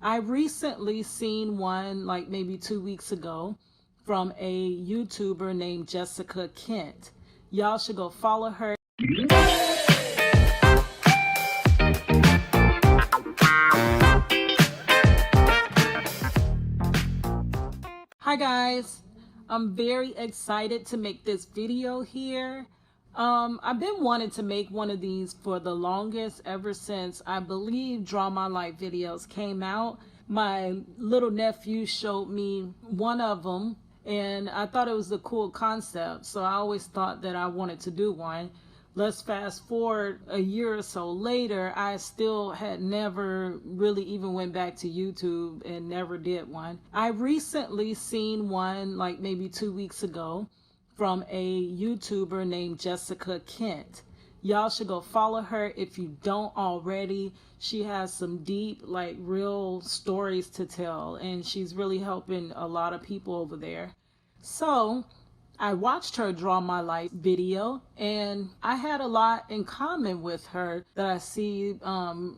I recently seen one like maybe 2 weeks ago from a YouTuber named Jessica Kent. Y'all should go follow her. Hi guys, I'm very excited to make this video here. I've been wanting to make one of these for the longest, ever since I believe Draw My Life videos came out. My little nephew showed me one of them and I thought it was a cool concept, so I always thought that I wanted to do one. Let's fast forward a year or so later, I still had never really even went back to YouTube and never did one. I recently seen one like maybe 2 weeks ago from a YouTuber named Jessica Kent. Y'all should go follow her if you don't already. She has some deep, like real stories to tell, and she's really helping a lot of people over there. So I watched her Draw My Life video, and I had a lot in common with her that I see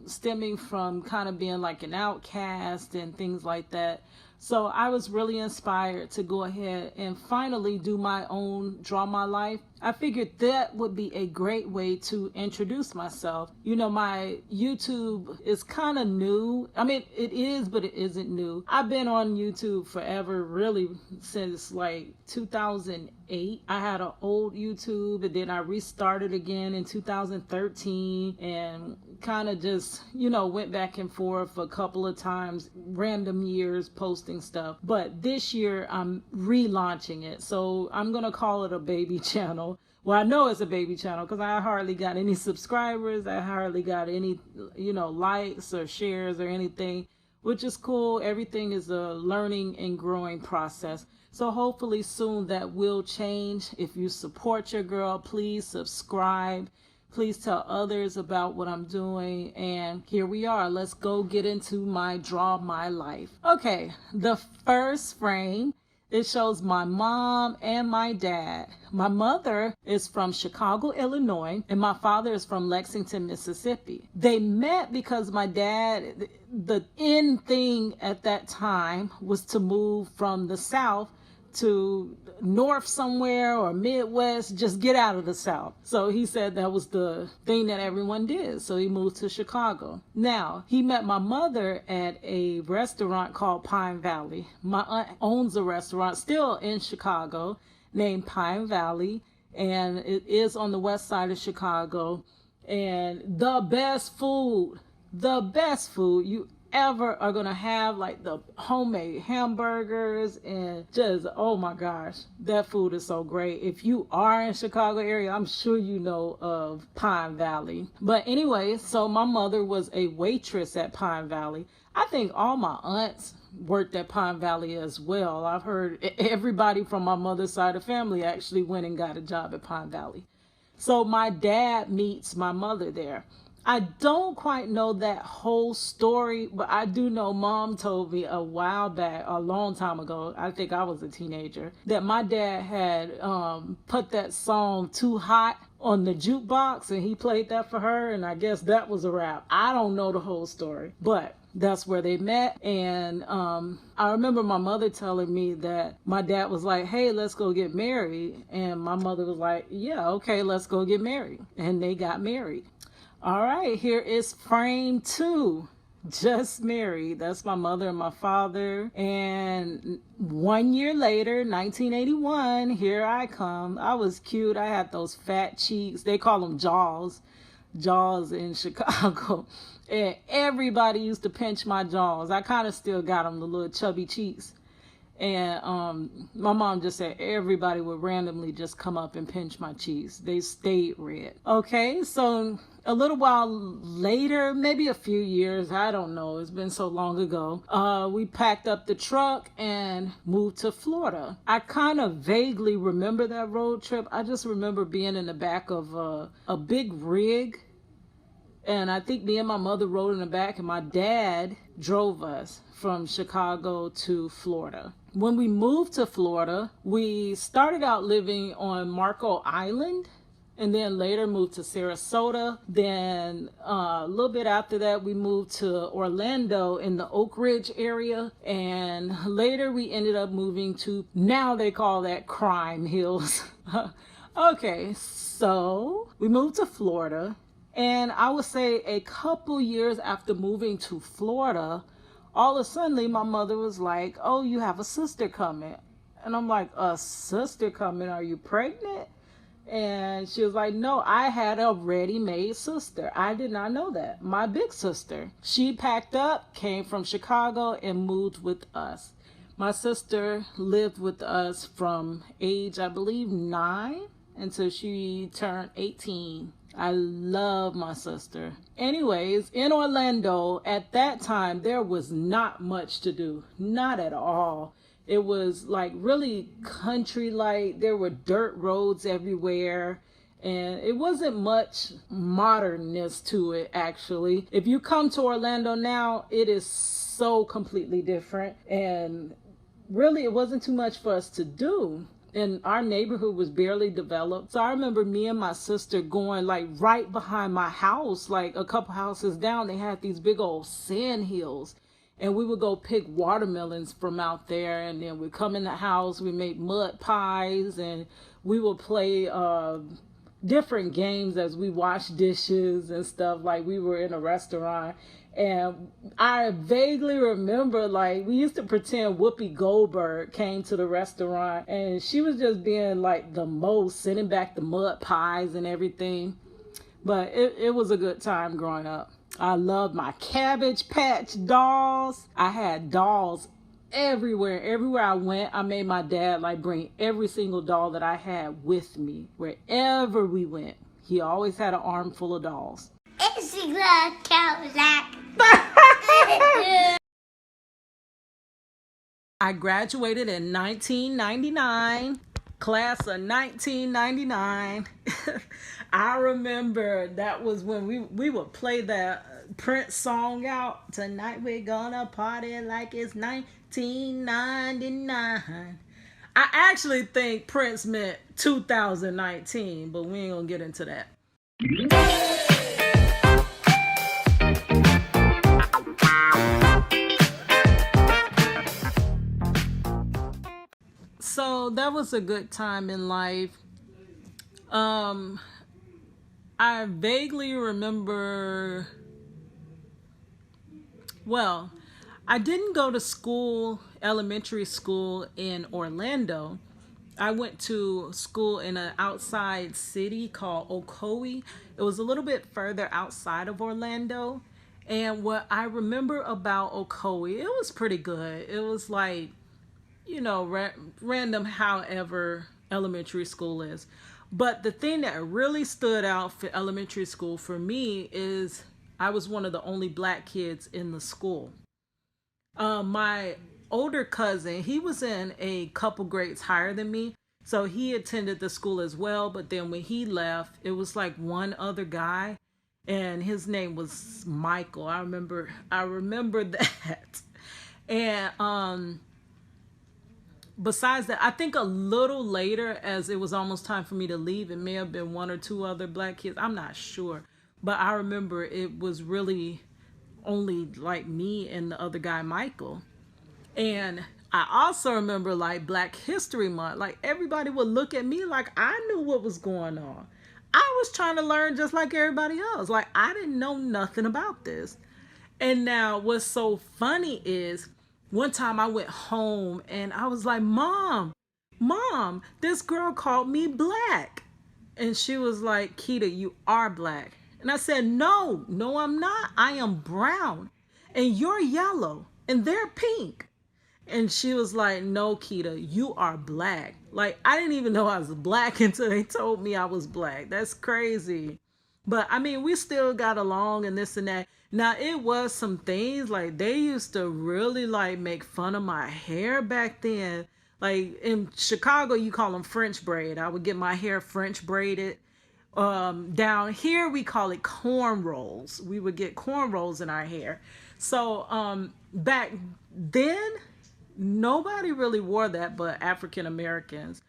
stemming from kind of being like an outcast and things like that. So I was really inspired to go ahead and finally do my own Draw My Life. I figured that would be a great way to introduce myself. You know, my YouTube is kind of new. I mean, it is, but it isn't new. I've been on YouTube forever, really since like 2008. I had an old YouTube and then I restarted again in 2013 and kind of just, you know, went back and forth a couple of times, random years posting stuff. But this year I'm relaunching it. So I'm going to call it a baby channel. Well, I know it's a baby channel because I hardly got any subscribers. I hardly got any, you know, likes or shares or anything, which is cool. Everything is a learning and growing process. So hopefully soon that will change. If you support your girl, please subscribe. Please tell others about what I'm doing. And here we are. Let's go get into my Draw My Life. Okay, the first frame, it shows my mom and my dad. My mother is from Chicago, Illinois, and my father is from Lexington, Mississippi. They met because my dad, the end thing at that time was to move from the South to north somewhere or Midwest, just get out of the South. So he said that was the thing that everyone did. So he moved to Chicago. Now, he met my mother at a restaurant called Pine Valley. My aunt owns a restaurant still in Chicago named Pine Valley, and it is on the west side of Chicago. And the best food you ever are gonna have, like the homemade hamburgers and just, oh my gosh, that food is so great. If you are in Chicago area, I'm sure you know of Pine Valley. But anyway, so my mother was a waitress at Pine Valley. I think all my aunts worked at Pine Valley as well. I've heard everybody from my mother's side of the family actually went and got a job at Pine Valley. So my dad meets my mother there. I don't quite know that whole story, but I do know Mom told me a while back, a long time ago, I think I was a teenager, that my dad had put that song Too Hot on the jukebox and he played that for her, and I guess that was a wrap. I don't know the whole story, but that's where they met. And I remember my mother telling me that my dad was like, hey, let's go get married. And my mother was like, yeah, okay, let's go get married. And they got married. All right, here is frame 2, just married. That's my mother and my father. And 1 year later, 1981, here I come. I was cute. I had those fat cheeks. They call them jaws in Chicago. And everybody used to pinch my jaws. I kind of still got them, the little chubby cheeks. And my mom just said everybody would randomly just come up and pinch my cheeks. They stayed red. Okay, so a little while later, maybe a few years, I don't know, it's been so long ago, we packed up the truck and moved to Florida. I kind of vaguely remember that road trip. I just remember being in the back of a big rig. And I think me and my mother rode in the back, and my dad drove us from Chicago to Florida. When we moved to Florida, we started out living on Marco Island. and then later moved to Sarasota. Then a little bit after that, we moved to Orlando in the Oak Ridge area. And later we ended up moving to, now they call that Crime Hills. Okay, so we moved to Florida. And I would say a couple years after moving to Florida, all of a sudden my mother was like, "Oh, you have a sister coming." And I'm like, "A sister coming? Are you pregnant?" And she was like, "No, I had a ready-made sister." I did not know that. My big sister. She packed up, came from Chicago, and moved with us. My sister lived with us from age, I believe, 9 until she turned 18. I love my sister. Anyways, in Orlando, at that time, there was not much to do. Not at all. It was like really country-like. There were dirt roads everywhere. And it wasn't much modernness to it, actually. If you come to Orlando now, it is so completely different. And really, it wasn't too much for us to do. And our neighborhood was barely developed. So I remember me and my sister going like right behind my house, like a couple houses down. They had these big old sand hills. And we would go pick watermelons from out there. And then we'd come in the house, we made mud pies, and we would play different games as we washed dishes and stuff, like we were in a restaurant. And I vaguely remember, like, we used to pretend Whoopi Goldberg came to the restaurant and she was just being like the most, sending back the mud pies and everything. But it was a good time growing up. I loved my Cabbage Patch dolls. I had dolls everywhere. Everywhere I went, I made my dad like bring every single doll that I had with me. Wherever we went, he always had an armful of dolls. It's a Kadlac. I graduated in 1999, class of 1999. I remember that was when we would play that Prince song out. Tonight we're gonna party like it's 1999. I actually think Prince meant 2019, but we ain't gonna get into that. So that was a good time in life. I vaguely remember, well, I didn't go to school, elementary school in Orlando. I went to school in an outside city called Ocoee. It was a little bit further outside of Orlando. And what I remember about Ocoee, it was pretty good. It was like, you know, random, however elementary school is. But the thing that really stood out for elementary school for me is I was one of the only black kids in the school. My older cousin, he was in a couple grades higher than me. So he attended the school as well. But then when he left, it was like one other guy. And his name was Michael. I remember that. And besides that, I think a little later, as it was almost time for me to leave, it may have been one or two other black kids. I'm not sure. But I remember it was really only like me and the other guy, Michael. And I also remember like Black History Month. Like everybody would look at me like I knew what was going on. I was trying to learn just like everybody else. Like I didn't know nothing about this. And now what's so funny is one time I went home and I was like, Mom, this girl called me black. And she was like, Keita, you are black. And I said, no, I'm not. I am brown. And you're yellow. And they're pink. And she was like, no, Keita, you are black. Like, I didn't even know I was black until they told me I was black. That's crazy. But I mean, we still got along and this and that. Now, it was some things like they used to really like make fun of my hair back then. Like in Chicago, you call them French braid. I would get my hair French braided. Down here, we call it cornrows. We would get cornrows in our hair. So back then, nobody really wore that but African Americans.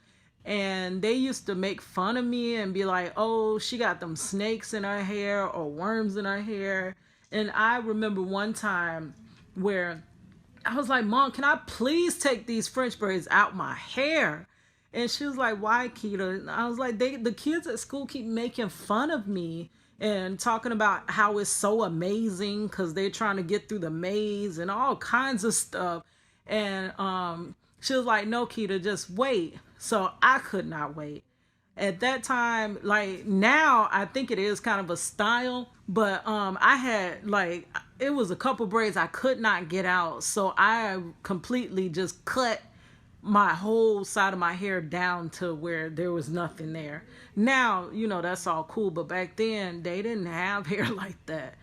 And they used to make fun of me and be like, oh, she got them snakes in her hair or worms in her hair. And I remember one time where I was like, Mom, can I please take these French braids out my hair? And she was like, why, Keita? And I was like, the kids at school keep making fun of me and talking about how it's so amazing because they're trying to get through the maze and all kinds of stuff. And she was like, no, Keita, just wait. So I could not wait. At that time, like now, I think it is kind of a style, but I had like, it was a couple braids I could not get out. So I completely just cut my whole side of my hair down to where there was nothing there. Now, you know, that's all cool, but back then they didn't have hair like that.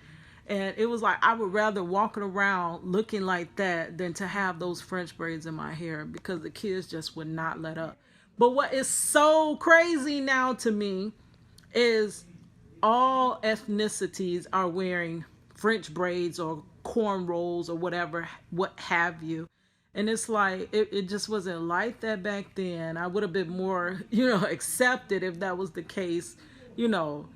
And it was like I would rather walking around looking like that than to have those French braids in my hair because the kids just would not let up. But what is so crazy now to me is all ethnicities are wearing French braids or cornrows or whatever, what have you. And it's like, it just wasn't like that back then. I would have been more, you know, accepted if that was the case, you know,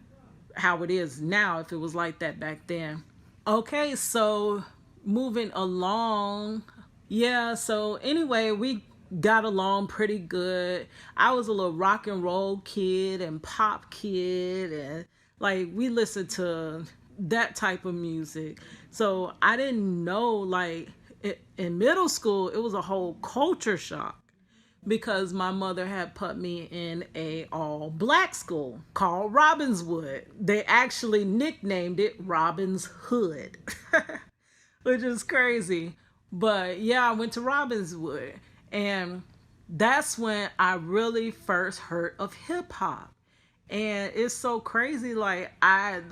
how it is now if it was like that back then. Okay, so moving along. Yeah, so anyway, we got along pretty good. I was a little rock and roll kid and pop kid, and like we listened to that type of music. So I didn't know, like in middle school, it was a whole culture shock because my mother had put me in a all black school called Robbinswood. They actually nicknamed it Robin's Hood, which is crazy. But yeah, I went to Robbinswood, and that's when I really first heard of hip hop. And it's so crazy. Like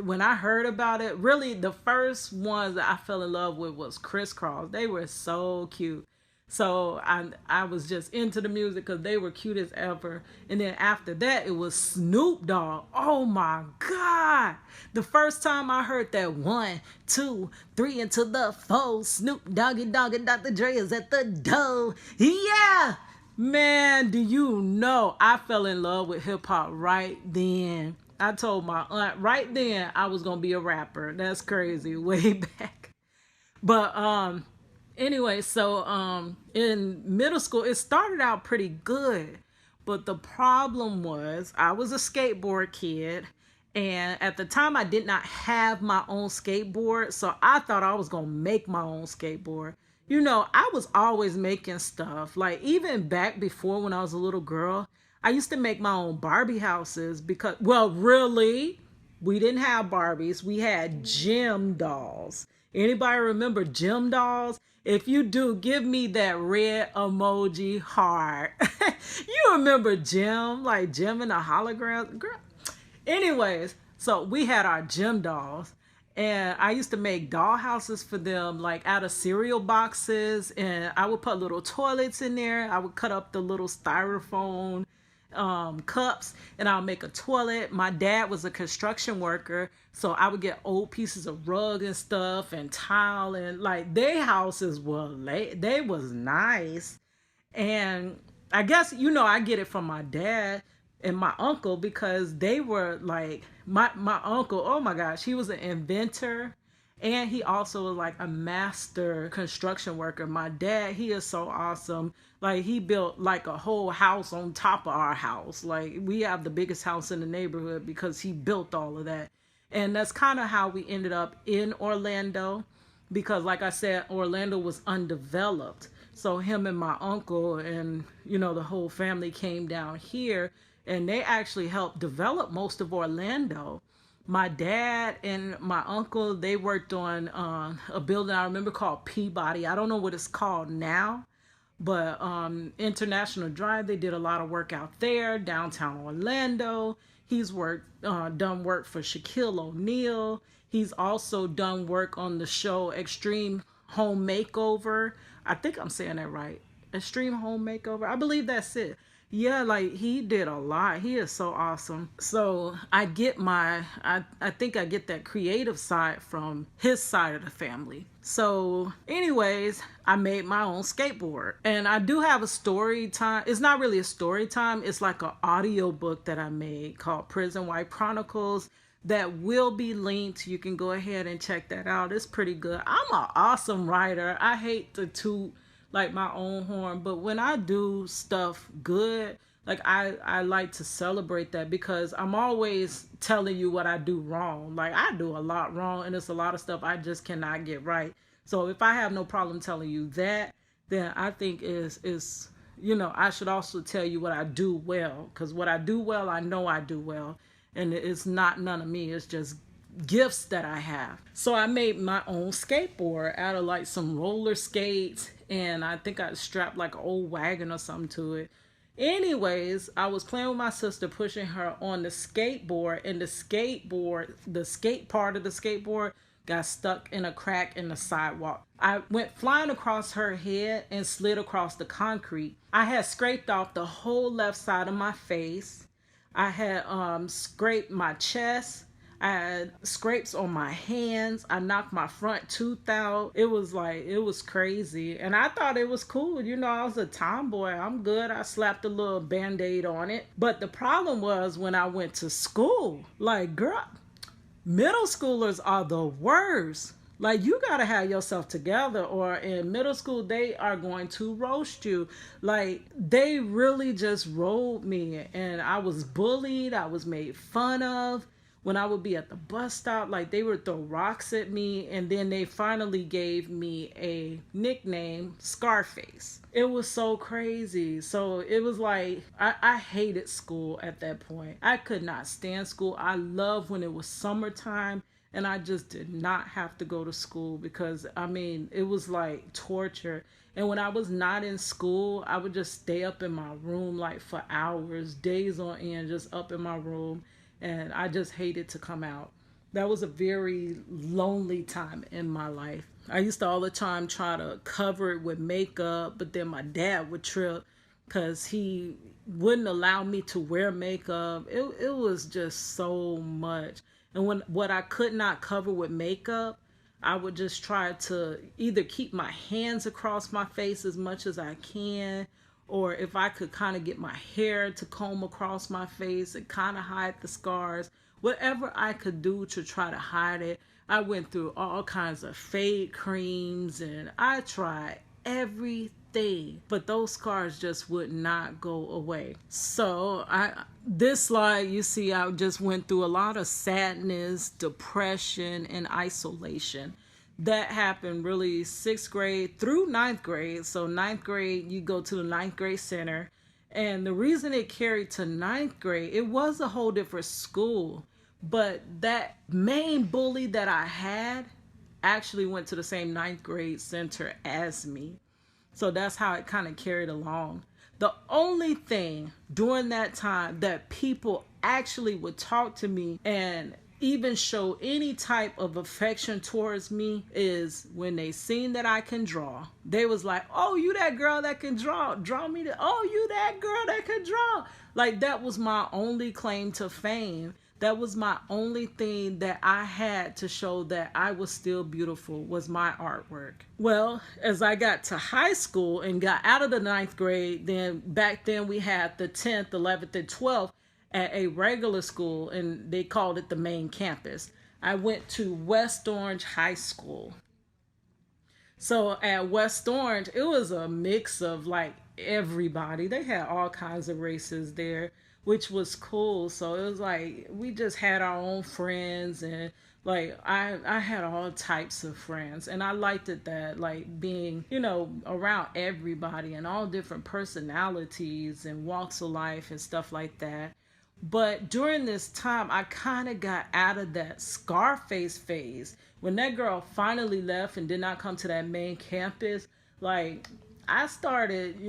when I heard about it, really the first ones that I fell in love with was Crisscross. They were so cute. So I was just into the music because they were cute as ever. And then after that, it was Snoop Dogg. Oh my God. The first time I heard that 1, 2, 3 into the 4, Snoop Doggy Dogg and Dr. Dre is at the door. Yeah. Man, do you know I fell in love with hip hop right then. I told my aunt right then I was going to be a rapper. That's crazy. Way back. But anyway, so in middle school it started out pretty good, but the problem was I was a skateboard kid, and at the time I did not have my own skateboard, so I thought I was gonna make my own skateboard. You know, I was always making stuff, like even back before when I was a little girl, I used to make my own Barbie houses because, well, really, we didn't have Barbies, we had gym dolls. Anybody remember gym dolls? If you do, give me that red emoji heart. You remember Jim, like Jim and the hologram? Girl. Anyways, so we had our gym dolls. And I used to make doll houses for them, like out of cereal boxes. And I would put little toilets in there. I would cut up the little styrofoam cups, and I'll make a toilet. My dad was a construction worker, so I would get old pieces of rug and stuff and tile, and like their houses were they was nice. And I guess, you know, I get it from my dad and my uncle because they were like my uncle, oh my gosh, he was an inventor, and he also was like a master construction worker. My dad, he is so awesome. Like he built like a whole house on top of our house. Like we have the biggest house in the neighborhood because he built all of that. And that's kind of how we ended up in Orlando, because like I said, Orlando was undeveloped. So him and my uncle and, you know, the whole family came down here, and they actually helped develop most of Orlando. My dad and my uncle, they worked on a building I remember called Peabody. I don't know what it's called now, but International Drive, they did a lot of work out there, downtown Orlando. He's done work for Shaquille O'Neal. He's also done work on the show Extreme Home Makeover. I think I'm saying that right. Extreme Home Makeover. I believe that's it. Yeah, like he did a lot. He is so awesome. So I get I think I get that creative side from his side of the family. So anyways, I made my own skateboard. And I do have a story time. It's not really a story time. It's like an audio book that I made called Prison Wife Chronicles that will be linked. You can go ahead and check that out. It's pretty good. I'm an awesome writer. I hate to toot like my own horn, but when I do stuff good, like I like to celebrate that, because I'm always telling you what I do wrong. Like I do a lot wrong, and it's a lot of stuff I just cannot get right. So if I have no problem telling you that, then I think is I should also tell you what I do well, because what I do well, I know I do well, and it's not none of me. It's just gifts that I have. So I made my own skateboard out of like some roller skates, and I think I strapped like an old wagon or something to it. Anyways, I was playing with my sister, pushing her on the skateboard, and the skate part of the skateboard got stuck in a crack in the sidewalk. I went flying across her head and slid across the concrete. I had scraped off the whole left side of my face. I had scraped my chest. I had scrapes on my hands. I knocked my front tooth out. It was crazy. And I thought it was cool. I was a tomboy. I'm good. I slapped a little band-aid on it. But the problem was when I went to school, like, girl, middle schoolers are the worst. Like, you gotta have yourself together, or in middle school they are going to roast you. Like, they really just rolled me, and I was bullied. I was made fun of. When I would be at the bus stop, like, they would throw rocks at me, and then they finally gave me a nickname, Scarface. It was so crazy. So it was like, I hated school at that point. I could not stand school. I loved when it was summertime and I just did not have to go to school, because it was like torture. And when I was not in school, I would just stay up in my room like for hours, days on end, just up in my room. And I just hated to come out. That was a very lonely time in my life. I used to all the time try to cover it with makeup, but then my dad would trip because he wouldn't allow me to wear makeup. It was just so much. And what I could not cover with makeup, I would just try to either keep my hands across my face as much as I can, or if I could kind of get my hair to comb across my face and kind of hide the scars, whatever I could do to try to hide it. I went through all kinds of fade creams, and I tried everything, but those scars just would not go away. So this slide, you see, I just went through a lot of sadness, depression, and isolation. That happened really 6th grade through 9th grade. So 9th grade, you go to the 9th grade center. And the reason it carried to 9th grade, it was a whole different school. But that main bully that I had actually went to the same 9th grade center as me. So that's how it kind of carried along. The only thing during that time that people actually would talk to me and even show any type of affection towards me is when they seen that I can draw. They was like, oh, you that girl that can draw. Draw me oh, you that girl that can draw. Like, that was my only claim to fame. That was my only thing that I had to show that I was still beautiful, was my artwork. Well, as I got to high school and got out of the 9th grade, then back then we had the 10th, 11th, and 12th at a regular school, and they called it the main campus. I went to West Orange High School. So at West Orange, it was a mix of like everybody. They had all kinds of races there, which was cool. So it was like we just had our own friends, and like I had all types of friends, and I liked it, that like being around everybody and all different personalities and walks of life and stuff like that. But during this time, I kind of got out of that Scarface phase. When that girl finally left and did not come to that main campus, like, I started,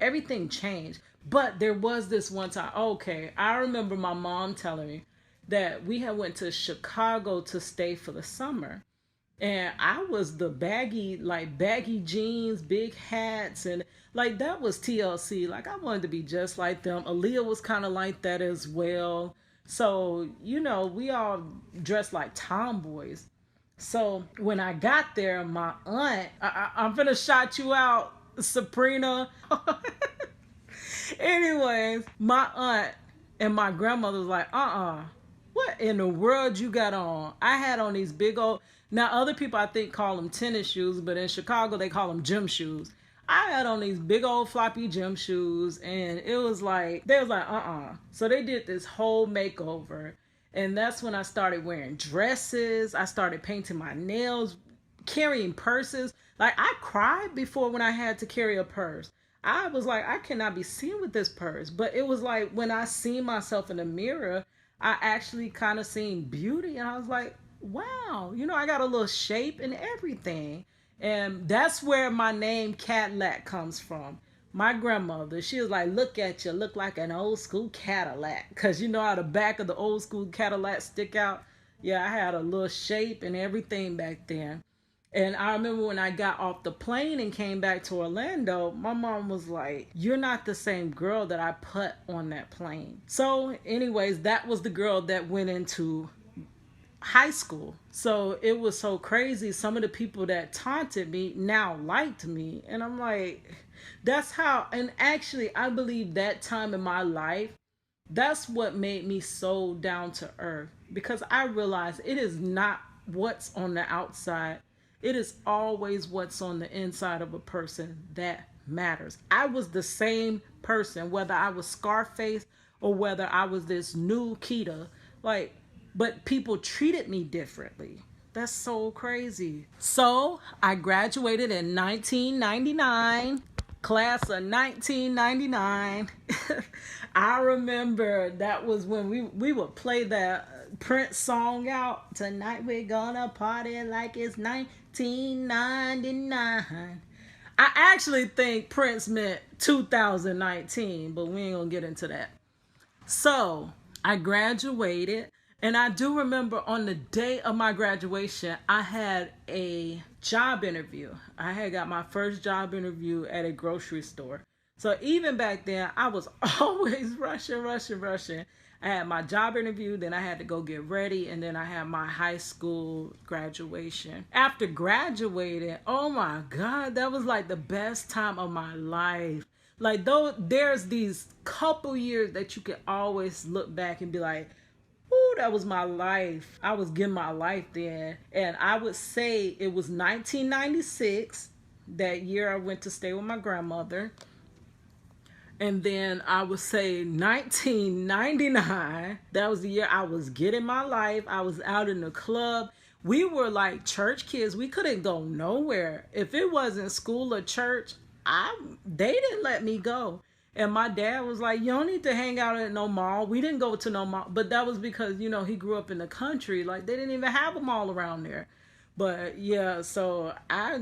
everything changed. But there was this one time, okay, I remember my mom telling me that we had went to Chicago to stay for the summer. And I was the baggy jeans, big hats, and like that was TLC. Like I wanted to be just like them. Aaliyah was kind of like that as well. So, we all dressed like tomboys. So when I got there, my aunt, I'm gonna shout you out, Sabrina. Anyways, my aunt and my grandmother was like, what in the world you got on? I had on these big old, now other people I think call them tennis shoes, but in Chicago they call them gym shoes. I had on these big old floppy gym shoes, and it was like, they was like, So they did this whole makeover. And that's when I started wearing dresses. I started painting my nails, carrying purses. Like I cried before when I had to carry a purse. I was like, I cannot be seen with this purse. But it was like when I seen myself in the mirror, I actually kind of seen beauty. And I was like, wow, I got a little shape and everything. And that's where my name Kadlac comes from. My grandmother, she was like, look at you, look like an old school Cadillac. Because you know how the back of the old school Cadillac stick out? Yeah, I had a little shape and everything back then. And I remember when I got off the plane and came back to Orlando, my mom was like, you're not the same girl that I put on that plane. So, anyways, that was the girl that went into high school. So it was so crazy. Some of the people that taunted me now liked me. And I'm like, that's how, and actually, I believe that time in my life, that's what made me so down to earth, because I realized it is not what's on the outside, it is always what's on the inside of a person that matters. I was the same person, whether I was Scarface or whether I was this new Keita. Like, but people treated me differently. That's so crazy. So I graduated in 1999, class of 1999. I remember that was when we would play that Prince song out. Tonight we're gonna party like it's 1999. I actually think Prince meant 2019, but we ain't gonna get into that. So I graduated, and I do remember on the day of my graduation, I had a job interview. I had got my first job interview at a grocery store. So even back then, I was always rushing. I had my job interview, then I had to go get ready, and then I had my high school graduation. After graduating, oh my God, that was like the best time of my life. Like, though there's these couple years that you can always look back and be like, ooh, that was my life. I was getting my life then. And I would say it was 1996, that year I went to stay with my grandmother. And then I would say 1999, that was the year I was getting my life. I was out in the club. We were like church kids. We couldn't go nowhere. If it wasn't school or church, they didn't let me go. And my dad was like, you don't need to hang out at no mall. We didn't go to no mall. But that was because, he grew up in the country. Like, they didn't even have a mall around there. But yeah, so I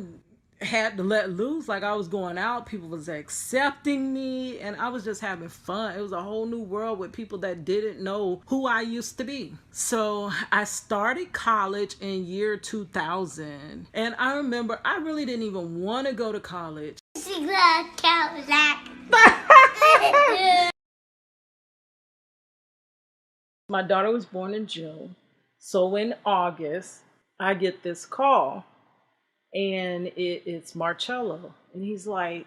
had to let loose. Like, I was going out, people was accepting me, and I was just having fun. It was a whole new world with people that didn't know who I used to be. So I started college in year 2000, and I remember I really didn't even want to go to college. My daughter was born in June, so in August I get this call, and it's Marcello, and he's like,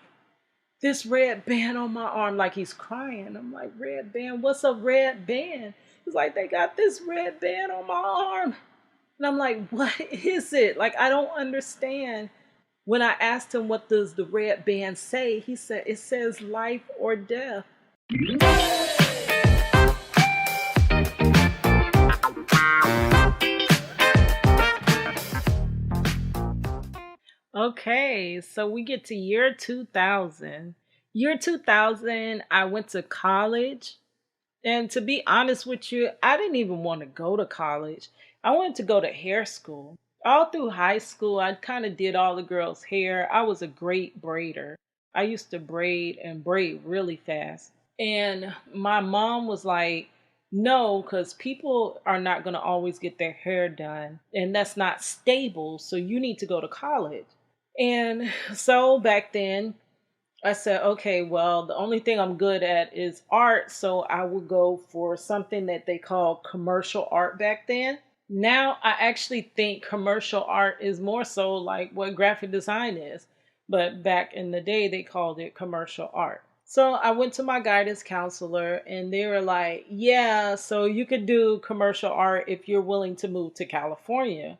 this red band on my arm, like he's crying. I'm like, red band? What's a red band? He's like, they got this red band on my arm. And I'm like, what is it? Like, I don't understand. When I asked him, what does the red band say? He said, it says life or death. Okay, so we get to year 2000. Year 2000, I went to college. And to be honest with you, I didn't even want to go to college. I wanted to go to hair school. All through high school, I kind of did all the girls' hair. I was a great braider. I used to braid and braid really fast. And my mom was like, No, because people are not going to always get their hair done, and that's not stable. So you need to go to college. And so back then, I said, okay, well, the only thing I'm good at is art. So I will go for something that they call commercial art back then. Now I actually think commercial art is more so like what graphic design is. But back in the day, they called it commercial art. So I went to my guidance counselor and they were like, yeah, so you could do commercial art if you're willing to move to California.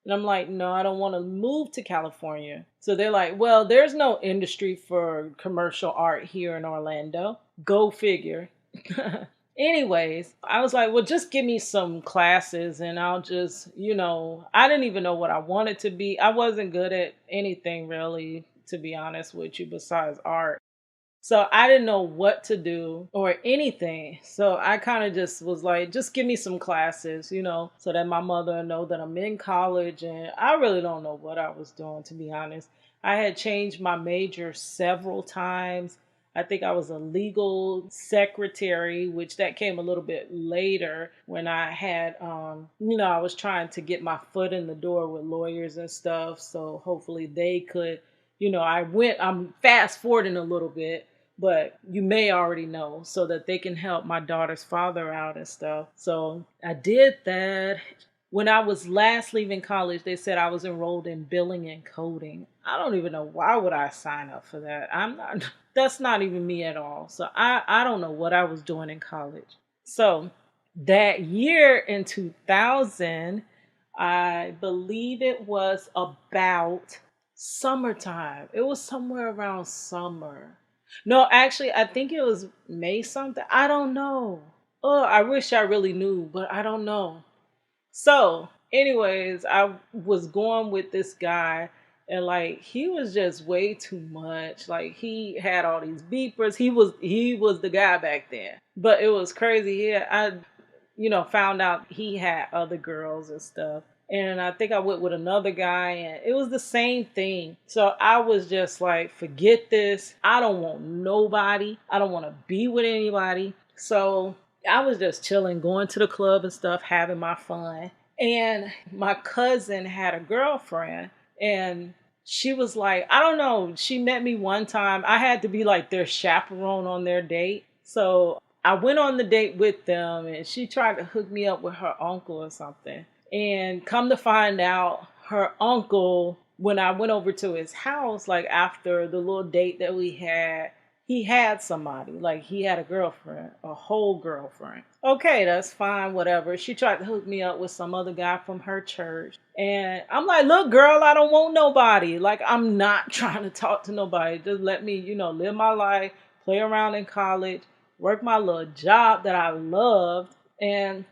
And I'm like, no, I don't want to move to California. So they're like, well, there's no industry for commercial art here in Orlando. Go figure. Anyways, I was like, well, just give me some classes and I'll just, I didn't even know what I wanted to be. I wasn't good at anything really, to be honest with you, besides art. So I didn't know what to do or anything. So I kind of just was like, just give me some classes, so that my mother will know that I'm in college. And I really don't know what I was doing, to be honest. I had changed my major several times. I think I was a legal secretary, which that came a little bit later when I had, I was trying to get my foot in the door with lawyers and stuff. So hopefully they could, I'm fast forwarding a little bit, but you may already know so that they can help my daughter's father out and stuff. So I did that. When I was last leaving college, they said I was enrolled in billing and coding. I don't even know why would I sign up for that. I'm not that's not even me at all. So I don't know what I was doing in college. So that year in 2000, I believe it was about summertime. It was somewhere around summer. No, actually, I think it was May something. I don't know. Oh, I wish I really knew, but I don't know. So, anyways, I was going with this guy and like he was just way too much. Like he had all these beepers. He was the guy back then. But it was crazy. Yeah, found out he had other girls and stuff. And I think I went with another guy and it was the same thing. So I was just like, forget this. I don't want nobody. I don't want to be with anybody. So I was just chilling, going to the club and stuff, having my fun. And my cousin had a girlfriend and she was like, I don't know, she met me one time. I had to be like their chaperone on their date. So I went on the date with them and she tried to hook me up with her uncle or something. And come to find out, her uncle, when I went over to his house, like after the little date that we had, he had somebody. Like he had a girlfriend, a whole girlfriend. Okay, that's fine, whatever. She tried to hook me up with some other guy from her church. And I'm like, look, girl, I don't want nobody. Like, I'm not trying to talk to nobody. Just let me, live my life, play around in college, work my little job that I loved, and,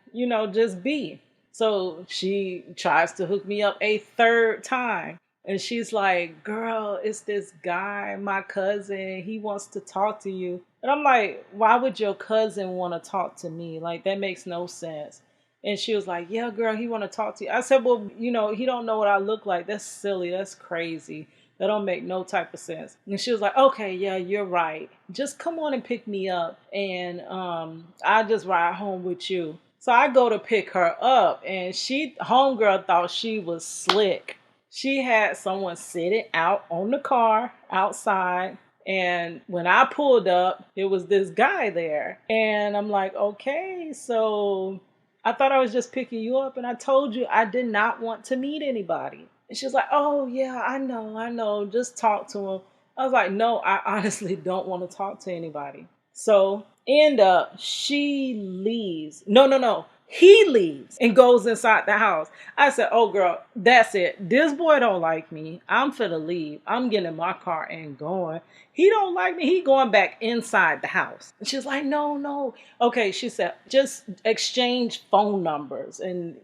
just be. So she tries to hook me up a third time. And she's like, girl, it's this guy, my cousin. He wants to talk to you. And I'm like, why would your cousin want to talk to me? Like, that makes no sense. And she was like, yeah, girl, he want to talk to you. I said, well, he don't know what I look like. That's silly. That's crazy. That don't make no type of sense. And she was like, okay, yeah, you're right. Just come on and pick me up. And I'll just ride home with you. So I go to pick her up. And homegirl thought she was slick. She had someone sitting out on the car outside. And when I pulled up, it was this guy there. And I'm like, okay, so I thought I was just picking you up. And I told you I did not want to meet anybody. And she's like, oh, yeah, I know. Just talk to him. I was like, no, I honestly don't want to talk to anybody. So end up, she leaves. No. He leaves and goes inside the house. I said, oh, girl, that's it. This boy don't like me. I'm finna leave. I'm getting in my car and going. He don't like me. He going back inside the house. And she's like, no. Okay, she said, just exchange phone numbers. And,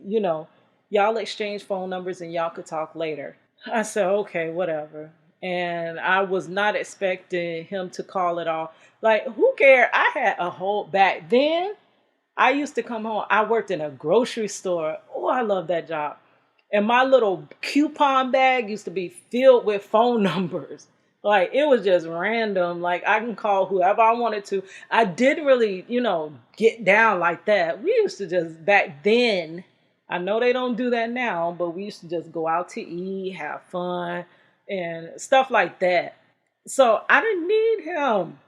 y'all exchange phone numbers and y'all could talk later. I said, okay, whatever. And I was not expecting him to call it off. Like, who cared? I had a whole, back then, I used to come home. I worked in a grocery store. Oh, I love that job. And my little coupon bag used to be filled with phone numbers. Like it was just random. Like I can call whoever I wanted to. I didn't really, get down like that. We used to just back then. I know they don't do that now, but we used to just go out to eat, have fun, and stuff like that. So I didn't need him.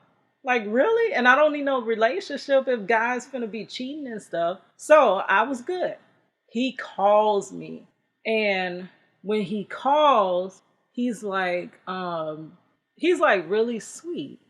Like really? And I don't need no relationship if guys finna be cheating and stuff. So I was good. He calls me. And when he calls, he's like, he's like really sweet.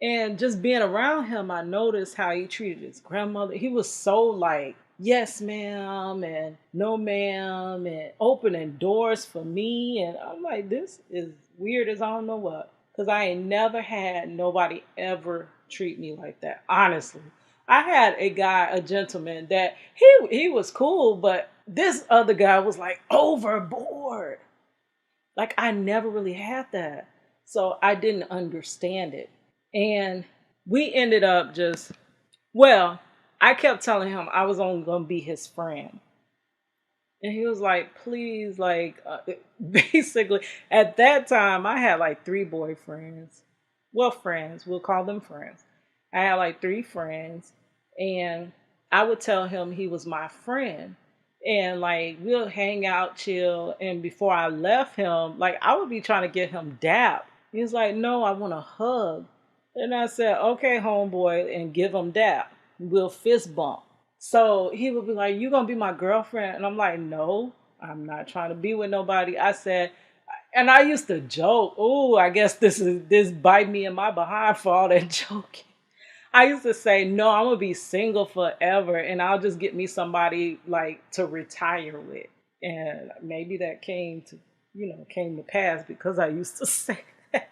And just being around him, I noticed how he treated his grandmother. He was so like, yes, ma'am, and no, ma'am, and opening doors for me. And I'm like, this is weird as I don't know what. Because I ain't never had nobody ever treat me like that, honestly. I had a guy, a gentleman, that he was cool, but this other guy was like overboard. Like I never really had that. So I didn't understand it. And we ended up just, well, I kept telling him I was only going to be his friend. And he was like, please, like, basically, at that time, I had like three boyfriends. Well, friends, we'll call them friends. I had like three friends, and I would tell him he was my friend. And like, we'll hang out, chill. And before I left him, like, I would be trying to get him dap. He was like, no, I want a hug. And I said, okay, homeboy, and give him dap. We'll fist bump. So he would be like, you gonna be my girlfriend? And I'm like, no, I'm not trying to be with nobody. I said, and I used to joke, oh, I guess this bite me in my behind for all that joking. I used to say, no, I'm gonna be single forever and I'll just get me somebody like to retire with. And maybe that came to pass because I used to say that.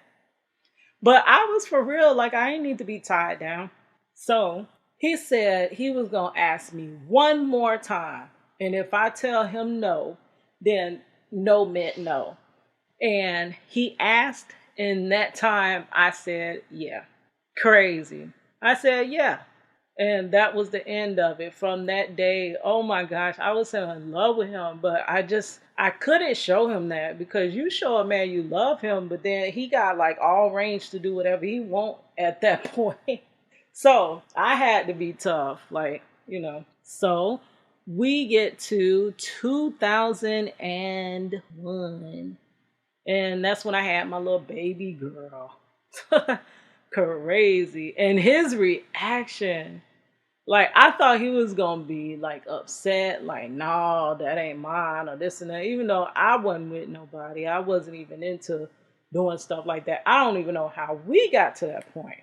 But I was for real, like I didn't need to be tied down. So he said he was going to ask me one more time. And if I tell him no, then no meant no. And he asked, and that time I said, yeah. Crazy. I said, yeah. And that was the end of it. From that day, oh my gosh, I was in love with him, but I couldn't show him that because you show a man you love him, but then he got like all range to do whatever he want at that point. So I had to be tough, So we get to 2001, and that's when I had my little baby girl. Crazy. And his reaction, like I thought he was gonna be like upset, like, no, that ain't mine or this and that. Even though I wasn't with nobody, I wasn't even into doing stuff like that. I don't even know how we got to that point.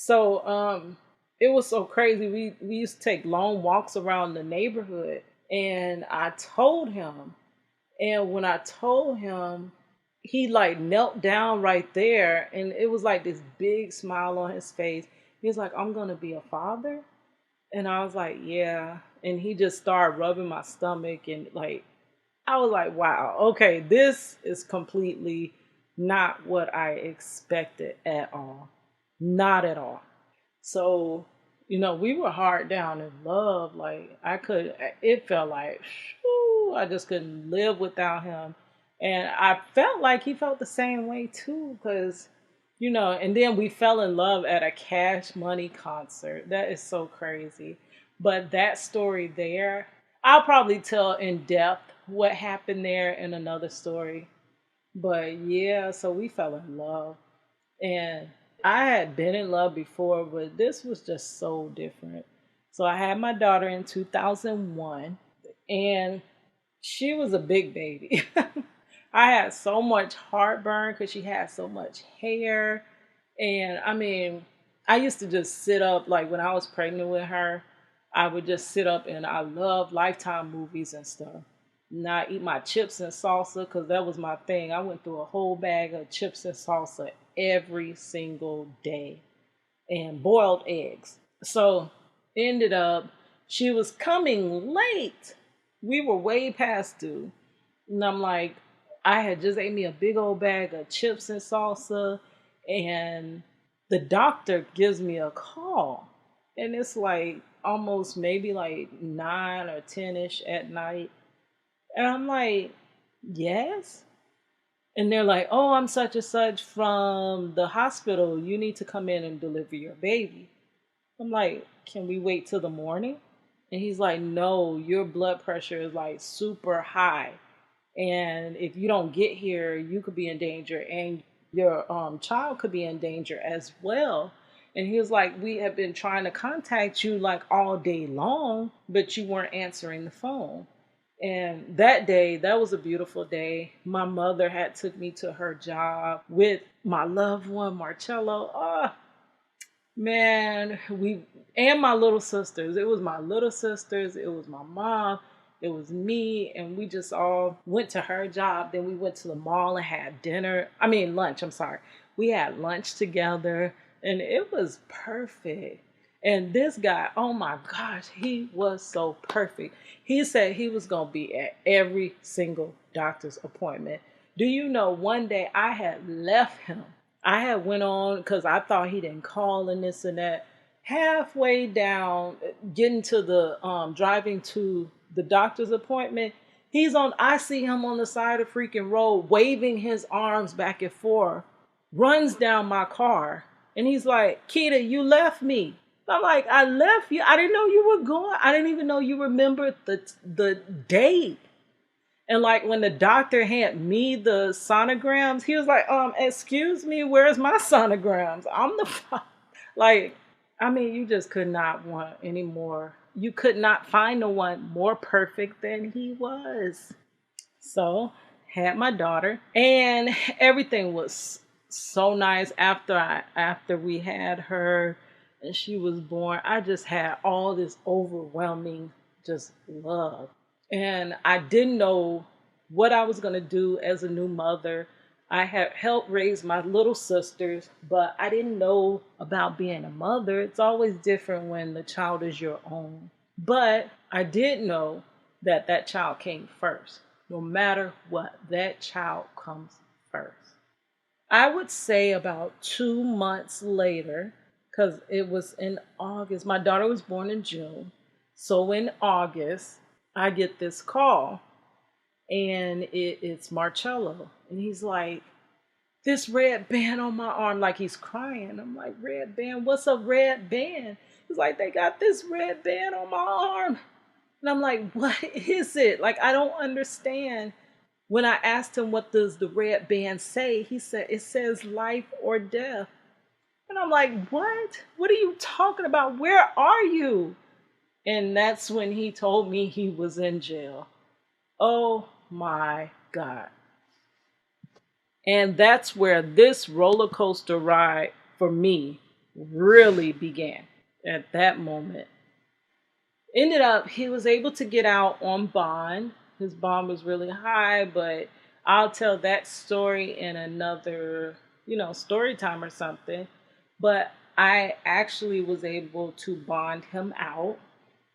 So it was so crazy. We used to take long walks around the neighborhood, and I told him, and when I told him, he like knelt down right there, and it was like this big smile on his face. He was like, I'm gonna be a father. And I was like, yeah. And he just started rubbing my stomach. And like, I was like, wow, okay, this is completely not what I expected at all. Not at all. So, we were hard down in love. Like, it felt like, shoo, I just couldn't live without him. And I felt like he felt the same way too, because and then we fell in love at a Cash Money concert. That is so crazy. But that story there, I'll probably tell in depth what happened there in another story. But yeah, so we fell in love. And I had been in love before, but this was just so different. So I had my daughter in 2001, and she was a big baby. I had so much heartburn because she had so much hair. And I mean, I used to just sit up, like when I was pregnant with her, I would just sit up and I love Lifetime movies and stuff. And I eat my chips and salsa because that was my thing. I went through a whole bag of chips and salsa every single day and boiled eggs. So ended up, she was coming late. We were way past due. And I'm like, I had just ate me a big old bag of chips and salsa, and the doctor gives me a call. And it's like almost maybe like 9 or 10 ish at night. And I'm like, yes. And they're like, "Oh, I'm such and such from the hospital. You need to come in and deliver your baby." I'm like, "Can we wait till the morning?" And he's like, "No, your blood pressure is like super high. And if you don't get here, you could be in danger, and your child could be in danger as well." And he was like, "We have been trying to contact you like all day long, but you weren't answering the phone." And that day, that was a beautiful day. My mother had took me to her job with my loved one, Marcello. Oh, man, we and my little sisters. It was my little sisters, it was my mom, it was me, and we just all went to her job. Then we went to the mall and had dinner. I mean, lunch, I'm sorry. We had lunch together, and it was perfect. And this guy, oh my gosh, he was so perfect. He said he was going to be at every single doctor's appointment. Do you know, one day I had left him. I had went on because I thought he didn't call and this and that. Halfway down, getting to the driving to the doctor's appointment, he's on. I see him on the side of freaking road, waving his arms back and forth. Runs down my car, and he's like, "Kita, you left me." I'm like, "I left you. I didn't know you were going. I didn't even know you remembered the date." And like when the doctor handed me the sonograms, he was like, excuse me, where's my sonograms? I'm the like, I mean, you just could not want any more. You could not find no one more perfect than he was. So had my daughter, and everything was so nice after we had her and she was born. I just had all this overwhelming just love. And I didn't know what I was going to do as a new mother. I had helped raise my little sisters, but I didn't know about being a mother. It's always different when the child is your own. But I did know that that child came first. No matter what, that child comes first. I would say about 2 months later, because it was in August. My daughter was born in June. So in August, I get this call, and it's Marcello. And he's like, "This red band on my arm," like he's crying. I'm like, "Red band? What's a red band?" He's like, "They got this red band on my arm." And I'm like, "What is it?" Like, I don't understand. When I asked him, "What does the red band say?" He said, "It says life or death." And I'm like, "What? What are you talking about? Where are you?" And that's when he told me he was in jail. Oh my God. And that's where this roller coaster ride for me really began at that moment. Ended up, he was able to get out on bond. His bond was really high, but I'll tell that story in another, story time or something. But I actually was able to bond him out,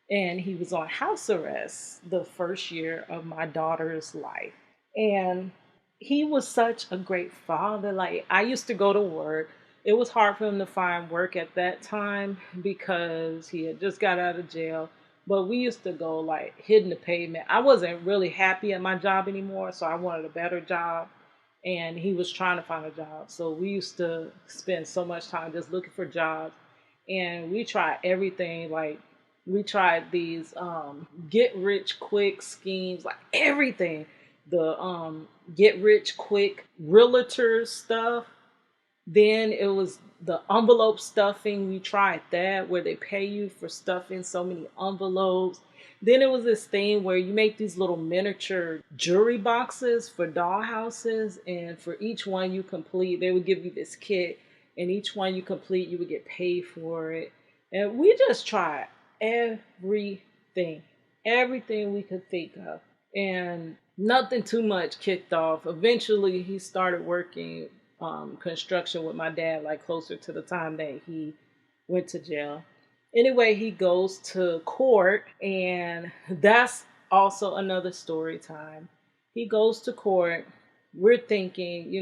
and he was on house arrest the first year of my daughter's life. And he was such a great father. Like, I used to go to work. It was hard for him to find work at that time because he had just got out of jail. But we used to go like hitting the pavement. I wasn't really happy at my job anymore, so I wanted a better job. And he was trying to find a job. So we used to spend so much time just looking for jobs. And we tried everything. Like, we tried these get rich quick schemes, like everything. The get rich quick realtor stuff. Then it was the envelope stuffing. We tried that, where they pay you for stuffing so many envelopes. Then it was this thing where you make these little miniature jewelry boxes for doll houses, and for each one you complete, they would give you this kit, and each one you complete, you would get paid for it. And we just tried everything, everything we could think of. And nothing too much kicked off. Eventually, he started working construction with my dad, like closer to the time that he went to jail. Anyway, he goes to court, and that's also another story time. He goes to court. We're thinking,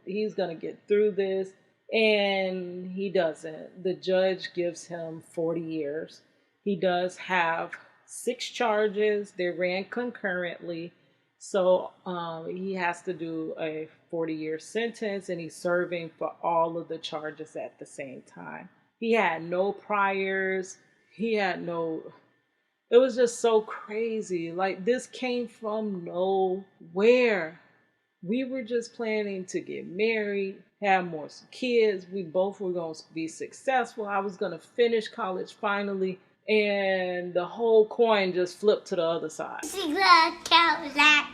he's going to get through this, and he doesn't. The judge gives him 40 years. He does have 6 charges. They ran concurrently. So he has to do a 40-year sentence, and he's serving for all of the charges at the same time. He had no priors. He had no. It was just so crazy. Like, this came from nowhere. We were just planning to get married, have more kids. We both were going to be successful. I was going to finish college finally, and the whole coin just flipped to the other side. Kadlac.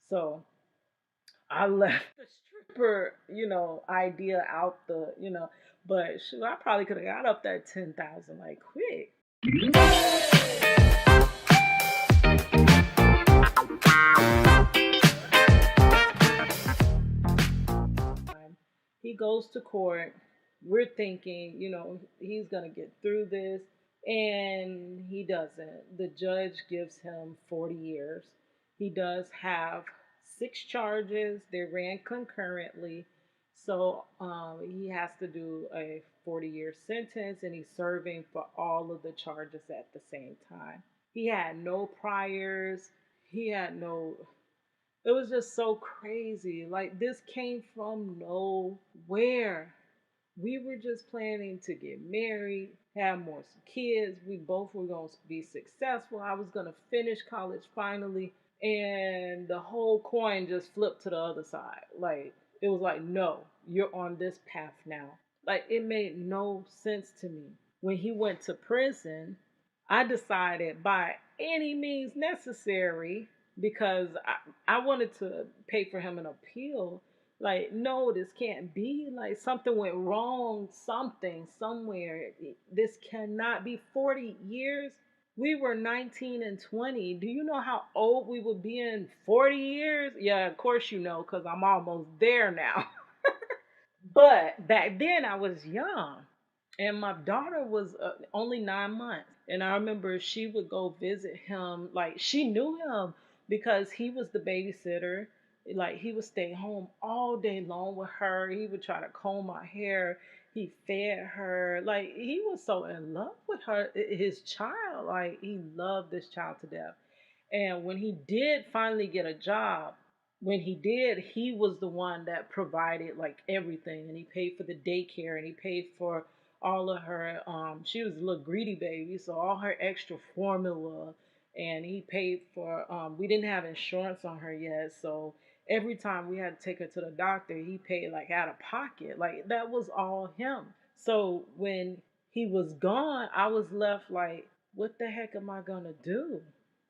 So I left the stripper, idea out but shoot, I probably could have got up that 10,000 like quick. He goes to court. We're thinking, he's going to get through this. And he doesn't. The judge gives him 40 years. He does have six charges. They ran concurrently. So he has to do a 40-year sentence, and he's serving for all of the charges at the same time. He had no priors. He had no It was just so crazy. Like, this came from nowhere. We were just planning to get married, have more kids. We both were going to be successful. I was going to finish college finally. And the whole coin just flipped to the other side. Like, it was like, no, you're on this path now. Like, it made no sense to me. When he went to prison, I decided by any means necessary, because I wanted to pay for him an appeal. Like, no, this can't be. Like, something went wrong, something, somewhere. This cannot be 40 years. We were 19 and 20. Do you know how old we would be in 40 years? Yeah, of course you know, because I'm almost there now. But back then I was young, and my daughter was only 9 months. And I remember she would go visit him. Like, she knew him because he was the babysitter. Like, he would stay home all day long with her. He would try to comb my hair. He fed her. Like, he was so in love with her, his child. Like, he loved this child to death. And when he did finally get a job, when he did, he was the one that provided like everything, and he paid for the daycare, and he paid for all of her. She was a little greedy baby, so all her extra formula, and he paid for. We didn't have insurance on her yet, so every time we had to take her to the doctor, he paid like out of pocket. Like, that was all him. So when he was gone, I was left like, what the heck am I gonna do?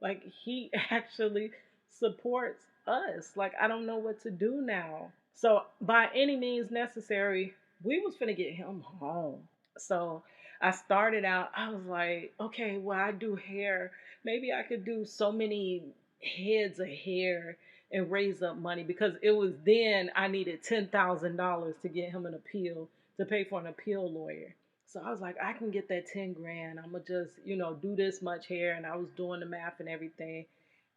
Like, he actually supports us. Like, I don't know what to do now. So by any means necessary, we was finna get him home. So I started out, I was like, okay, well, I do hair. Maybe I could do so many heads of hair and raise up money, because it was then I needed $10,000 to get him an appeal, to pay for an appeal lawyer. So I was like, I can get that 10 grand. I'm gonna just, do this much hair. And I was doing the math and everything.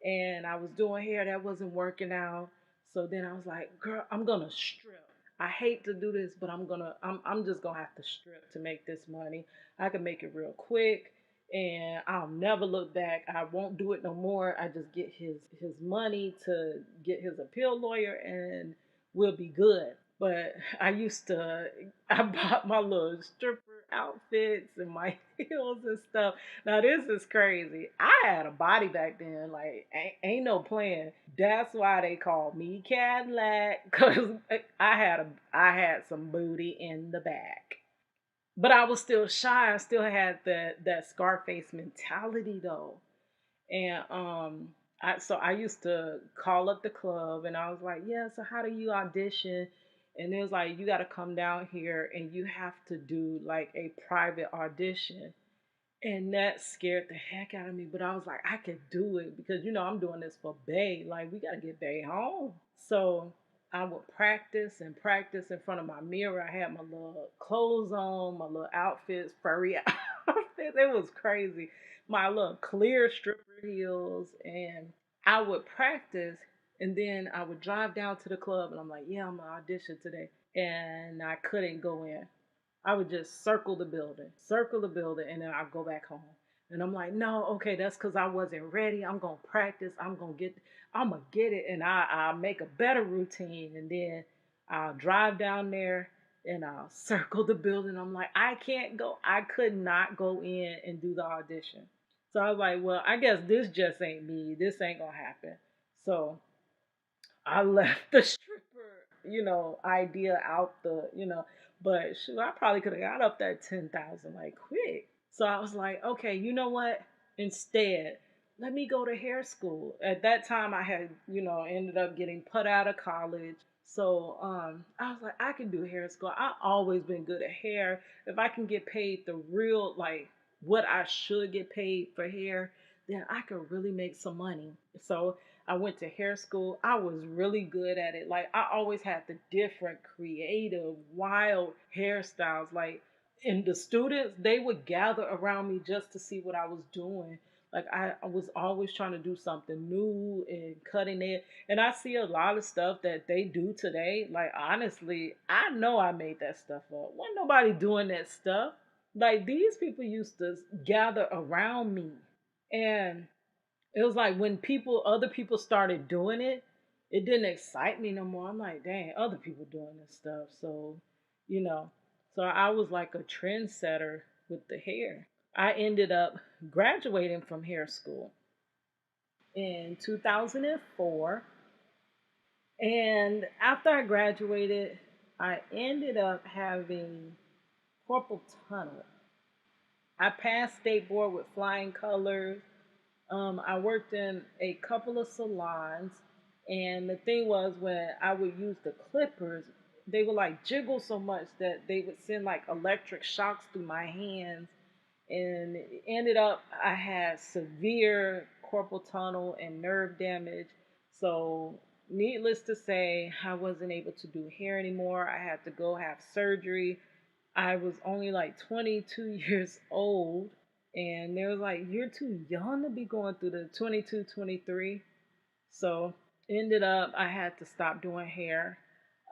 And I was doing hair that wasn't working out. So then I was like, girl, I'm gonna strip. I hate to do this, but I'm just gonna have to strip to make this money. I can make it real quick, and I'll never look back. I won't do it no more. I just get his money to get his appeal lawyer, and we'll be good. But I bought my little stripper outfits and my heels and stuff. Now, this is crazy. I had a body back then, like, ain't no plan. That's why they called me Kadlac, cause I had some booty in the back. But I was still shy. I still had that Scarface mentality though. And I used to call up the club, and I was like, yeah, so how do you audition? And it was like, you got to come down here and you have to do like a private audition. And that scared the heck out of me. But I was like, I could do it, because I'm doing this for Bay. Like, we gotta get Bay home. So I would practice and practice in front of my mirror. I had my little clothes on, my little outfits, furry outfits. It was crazy. My little clear stripper heels. And I would practice, and then I would drive down to the club, and I'm like, yeah, I'm gonna audition today. And I couldn't go in. I would just circle the building, and then I'd go back home. And I'm like, no, okay, that's because I wasn't ready. I'm gonna practice. I'm gonna get it, and I'll make a better routine, and then I'll drive down there and I'll circle the building. I'm like, I can't go. I could not go in and do the audition. So I was like, well, I guess this just ain't me. This ain't gonna happen. So I left the stripper, idea out but shoot, I probably could have got up that 10,000 like quick. So I was like, okay, you know what? Instead, let me go to hair school. At that time, I had, ended up getting put out of college. So I was like, I can do hair school. I've always been good at hair. If I can get paid the real, like, what I should get paid for hair, then I could really make some money. So I went to hair school. I was really good at it. Like, I always had the different, creative, wild hairstyles. Like, and the students, they would gather around me just to see what I was doing. Like, I was always trying to do something new and cutting it. And I see a lot of stuff that they do today. Like, honestly, I know I made that stuff up. Wasn't nobody doing that stuff. Like, these people used to gather around me. And it was like when other people started doing it, it didn't excite me no more. I'm like, dang, other people doing this stuff. So, you know, so I was like a trendsetter with the hair. I ended up graduating from hair school in 2004. And after I graduated, I ended up having corporal tunnel. I passed state board with flying colors. I worked in a couple of salons, and the thing was when I would use the clippers, they would like jiggle so much that they would send like electric shocks through my hands, and it ended up I had severe corporal tunnel and nerve damage. So, needless to say, I wasn't able to do hair anymore. I had to go have surgery. I was only like 22 years old, and they were like, you're too young to be going through the 22, 23. So ended up I had to stop doing hair.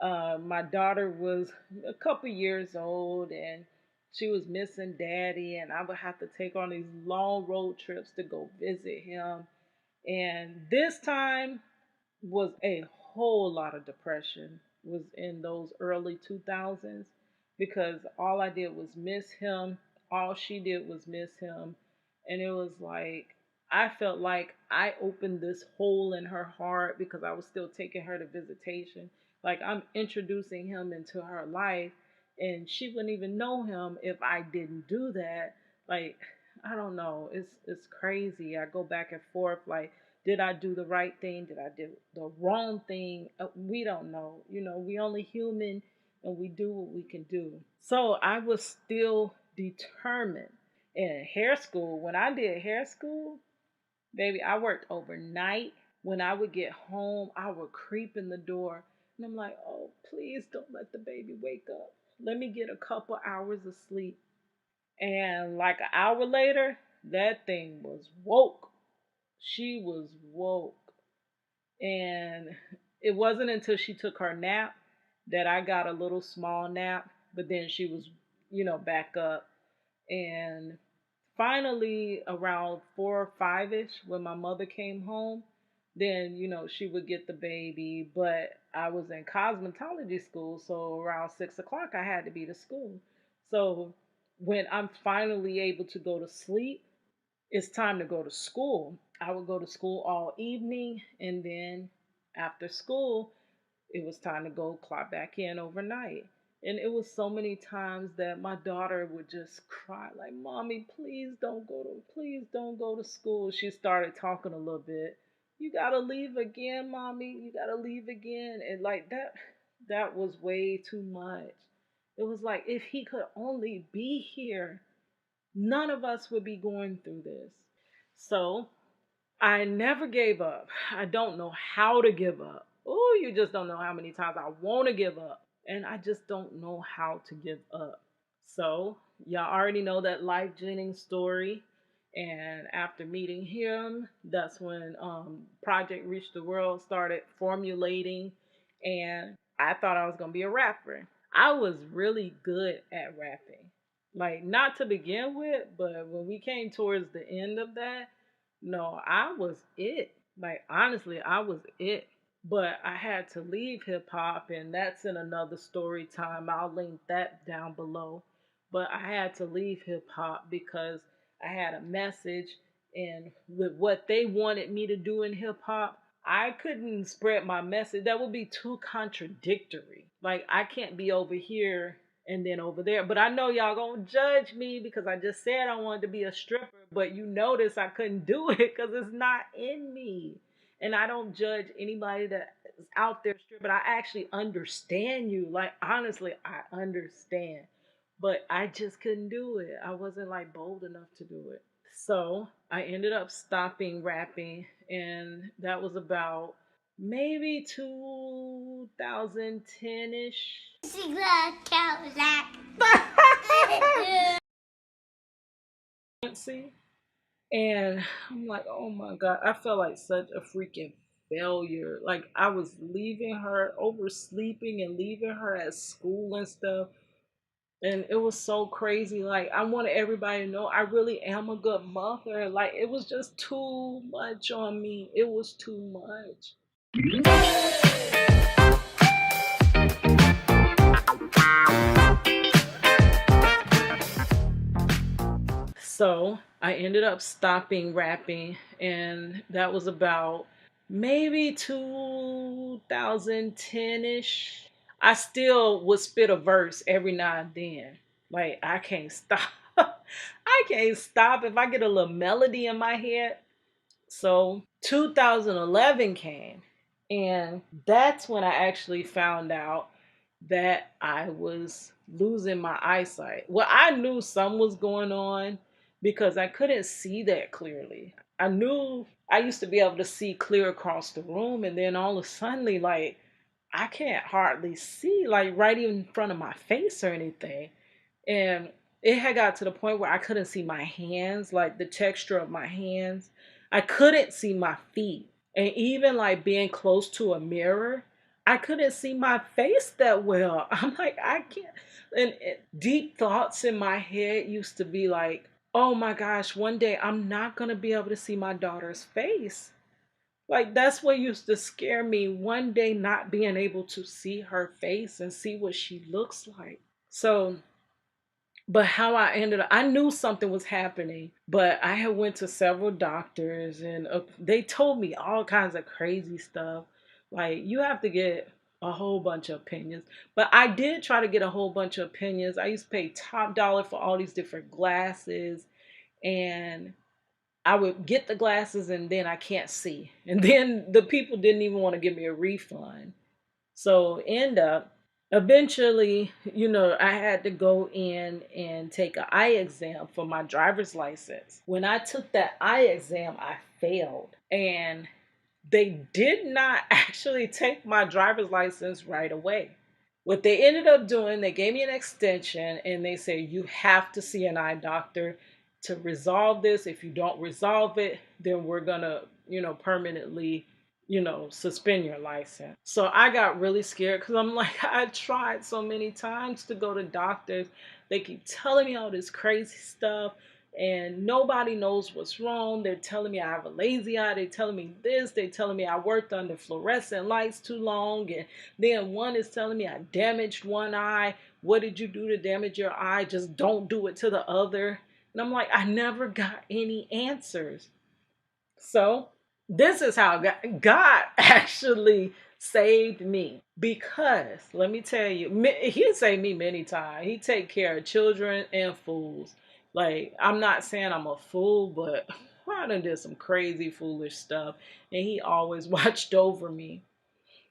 My daughter was a couple years old, and she was missing daddy, and I would have to take on these long road trips to go visit him. And this time was a whole lot of depression was in those early 2000s, because all I did was miss him. All she did was miss him. And it was like I felt like I opened this hole in her heart because I was still taking her to visitation. Like, I'm introducing him into her life, and she wouldn't even know him if I didn't do that. Like, I don't know. It's crazy. I go back and forth like, did I do the right thing? Did I do the wrong thing? We don't know. We only human, and we do what we can do. So I was still determined. In hair school, when I did hair school, baby, I worked overnight. When I would get home, I would creep in the door, and I'm like, oh, please don't let the baby wake up. Let me get a couple hours of sleep. And like an hour later, that thing was woke. She was woke. And it wasn't until she took her nap that I got a little small nap, but then she was, back up. And finally, around 4 or 5 ish, when my mother came home, then, she would get the baby. But I was in cosmetology school, so around 6 o'clock, I had to be to school. So when I'm finally able to go to sleep, it's time to go to school. I would go to school all evening, and then after school, it was time to go clock back in overnight. And it was so many times that my daughter would just cry, like, Mommy, please don't go to school. She started talking a little bit. You gotta leave again, Mommy. You gotta leave again. And like that was way too much. It was like if he could only be here, none of us would be going through this. So I never gave up. I don't know how to give up. Oh, you just don't know how many times I want to give up. And I just don't know how to give up. So, y'all already know that Life Jennings story. And after meeting him, that's when Project Reach the World started formulating. And I thought I was going to be a rapper. I was really good at rapping. Like, not to begin with, but when we came towards the end of that, no, I was it. Like, honestly, I was it. But I had to leave hip hop, and that's in another story time. I'll link that down below. But I had to leave hip hop because I had a message, and with what they wanted me to do in hip hop, I couldn't spread my message. That would be too contradictory. Like, I can't be over here and then over there. But I know y'all gonna judge me because I just said I wanted to be a stripper, but you notice I couldn't do it because it's not in me. And I don't judge anybody that is out there stripping. I actually understand you. Like, honestly, I understand. But I just couldn't do it. I wasn't like bold enough to do it. So I ended up stopping rapping, and that was about maybe 2010 ish. Kadlac. And I'm like, oh my God, I felt like such a freaking failure. Like, I was leaving her, oversleeping and leaving her at school and stuff. And it was so crazy. Like, I wanted everybody to know I really am a good mother. Like, it was just too much on me. It was too much. So I ended up stopping rapping, and that was about maybe 2010 ish. I still would spit a verse every now and then. Like, I can't stop. I can't stop if I get a little melody in my head. So 2011 came, and that's when I actually found out that I was losing my eyesight. Well, I knew something was going on because I couldn't see that clearly. I knew I used to be able to see clear across the room, and then all of a sudden, like, I can't hardly see, like, right in front of my face or anything. And it had got to the point where I couldn't see my hands, like the texture of my hands. I couldn't see my feet. And even like being close to a mirror, I couldn't see my face that well. I'm like, I can't. And deep thoughts in my head used to be like, oh my gosh, one day I'm not going to be able to see my daughter's face. Like, that's what used to scare me, one day not being able to see her face and see what she looks like. So, but how I ended up, I knew something was happening, but I had went to several doctors, and they told me all kinds of crazy stuff. Like, you have to get a whole bunch of opinions. But I did try to get a whole bunch of opinions. I used to pay top dollar for all these different glasses, and I would get the glasses and then I can't see. And then the people didn't even want to give me a refund. So end up eventually, I had to go in and take an eye exam for my driver's license. When I took that eye exam, I failed. And they did not actually take my driver's license right away. What they ended up doing, they gave me an extension and they said, you have to see an eye doctor to resolve this. If you don't resolve it, then we're going to, permanently, suspend your license. So I got really scared because I'm like, I tried so many times to go to doctors. They keep telling me all this crazy stuff and nobody knows what's wrong. They're telling me I have a lazy eye. They're telling me this. They're telling me I worked under fluorescent lights too long. And then one is telling me I damaged one eye. What did you do to damage your eye? Just don't do it to the other. And I'm like, I never got any answers. So this is how God actually saved me. Because let me tell you, he saved me many times. He take care of children and fools. Like, I'm not saying I'm a fool, but I done did some crazy foolish stuff, and he always watched over me.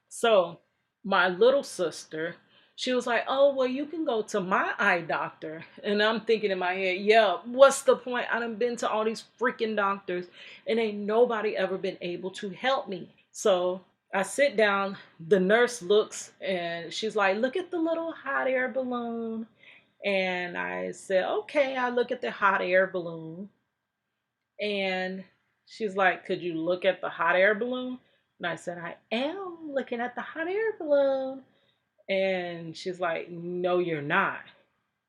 So my little sister, she was like, oh, well, you can go to my eye doctor. And I'm thinking in my head, yeah, what's the point? I done been to all these freaking doctors and ain't nobody ever been able to help me. So I sit down, the nurse looks and she's like, look at the little hot air balloon. And I said, okay, I look at the hot air balloon. And she's like, could you look at the hot air balloon? And I said, I am looking at the hot air balloon. And she's like, no, you're not.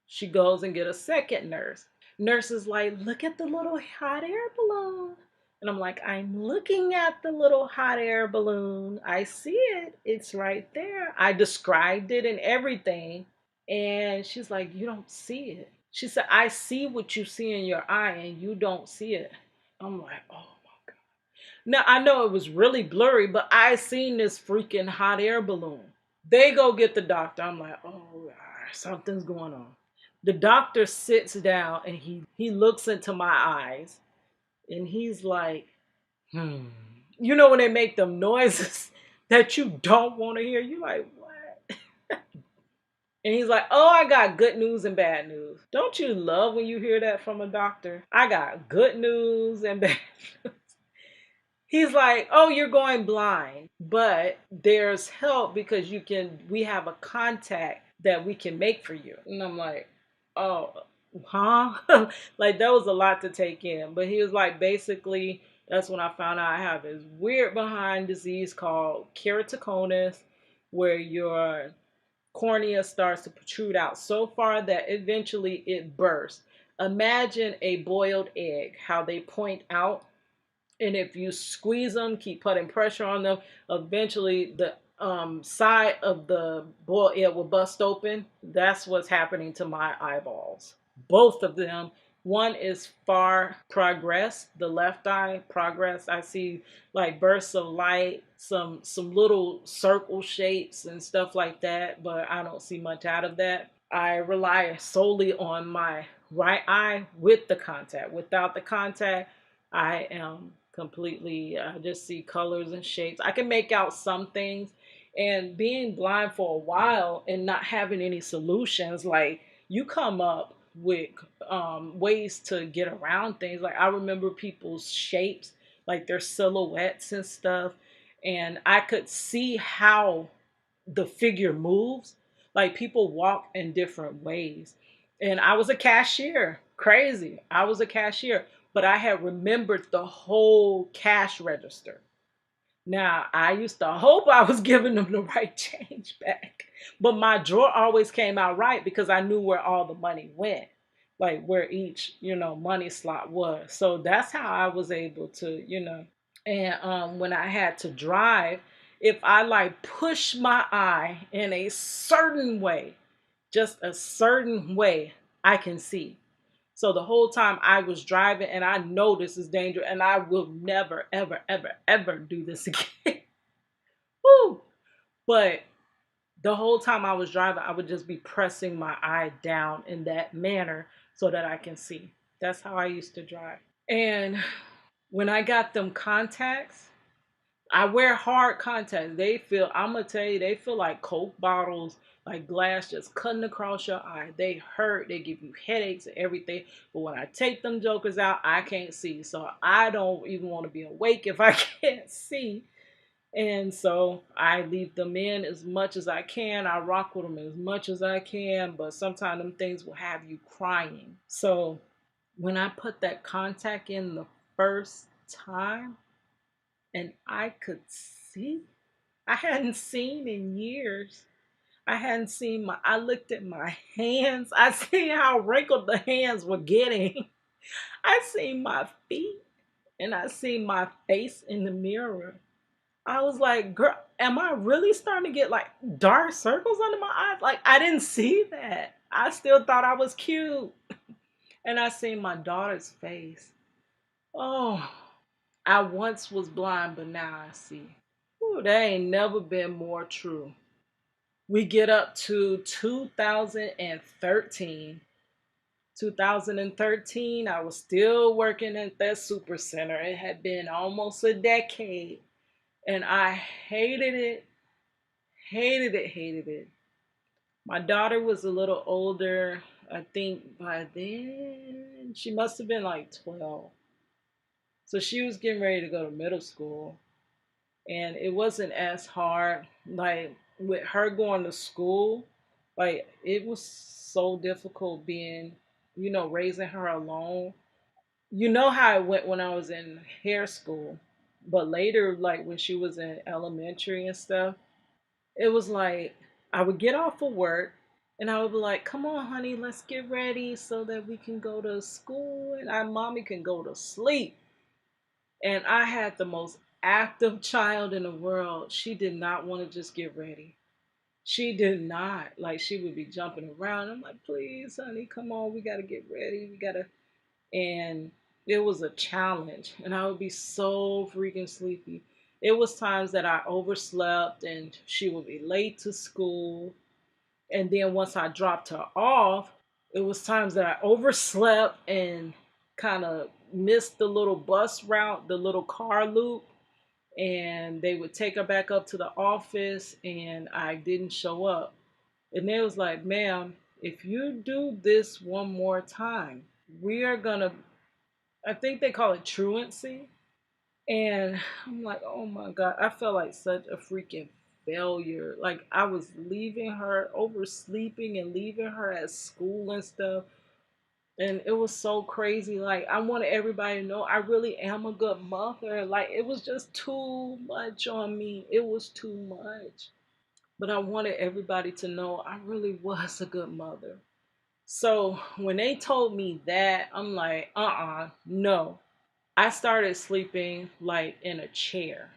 She goes and get a second nurse. Nurse is like, look at the little hot air balloon. And I'm like, I'm looking at the little hot air balloon. I see it. It's right there. I described it and everything. And she's like, you don't see it. She said, I see what you see in your eye and you don't see it. I'm like, oh my God. Now I know it was really blurry, but I seen this freaking hot air balloon. They go get the doctor. I'm like, oh gosh, something's going on. The doctor sits down and he looks into my eyes and he's like, hmm. You know when they make them noises that you don't want to hear? You like, what? And he's like, oh, I got good news and bad news. Don't you love when you hear that from a doctor? I got good news and bad news. He's like, oh, you're going blind, but there's help because we have a contact that we can make for you. And I'm like, oh, huh? Like that was a lot to take in. But he was like, basically, that's when I found out I have this weird behind disease called keratoconus, where your cornea starts to protrude out so far that eventually it bursts. Imagine a boiled egg, how they point out, and if you squeeze them, keep putting pressure on them, eventually the side of the boil it will bust open. That's what's happening to my eyeballs. Both of them. One is far progressed. The left eye progressed. I see like bursts of light, some little circle shapes and stuff like that, but I don't see much out of that. I rely solely on my right eye with the contact. Without the contact, I am completely, I just see colors and shapes. I can make out some things. And being blind for a while and not having any solutions, like you come up with ways to get around things. Like I remember people's shapes, like their silhouettes and stuff. And I could see how the figure moves. Like people walk in different ways. And I was a cashier. Crazy. I was a cashier, but I had remembered the whole cash register. Now, I used to hope I was giving them the right change back, but my drawer always came out right because I knew where all the money went, like where each, money slot was. So that's how I was able to. And when I had to drive, if I like push my eye in a certain way, just a certain way, I can see. So the whole time I was driving, and I know this is dangerous, and I will never, ever, ever, ever do this again. Woo! But the whole time I was driving, I would just be pressing my eye down in that manner so that I can see. That's how I used to drive. And when I got them contacts, I wear hard contacts. I'm gonna tell you, they feel like Coke bottles, like glass just cutting across your eye. They hurt, they give you headaches and everything. But when I take them jokers out, I can't see. So I don't even want to be awake if I can't see. And so I leave them in as much as I can. I rock with them as much as I can, but sometimes them things will have you crying. So when I put that contact in the first time, and I could see. I hadn't seen in years. I looked at my hands. I seen how wrinkled the hands were getting. I seen my feet and I seen my face in the mirror. I was like, girl, am I really starting to get like dark circles under my eyes? Like, I didn't see that. I still thought I was cute. And I seen my daughter's face. Oh, I once was blind, but now I see. Ooh, that ain't never been more true. We get up to 2013. 2013, I was still working at that super center. It had been almost a decade, and I hated it, hated it, hated it. My daughter was a little older. I think by then she must have been like 12. So she was getting ready to go to middle school. And it wasn't as hard. Like with her going to school, like it was so difficult being, raising her alone. You know how it went when I was in hair school, but later, like when she was in elementary and stuff, it was like I would get off of work. And I would be like, come on, honey, let's get ready so that we can go to school and our mommy can go to sleep. And I had the most active child in the world. She did not want to just get ready. She did not. Like, she would be jumping around. I'm like, please, honey, come on, we got to get ready. We got to. And it was a challenge. And I would be so freaking sleepy. It was times that I overslept and she would be late to school. And then once I dropped her off, it was times that I overslept and kind of missed the little bus route, the little car loop, and they would take her back up to the office and I didn't show up. And they was like, ma'am, if you do this one more time, we are gonna, I think they call it truancy. And I'm like, oh my God, I felt like such a freaking failure. Like I was leaving her, oversleeping and leaving her at school and stuff. And it was so crazy. Like I wanted everybody to know I really am a good mother. Like it was just too much on me. It was too much. But I wanted everybody to know I really was a good mother. So when they told me that, I'm like, no. I started sleeping like in a chair,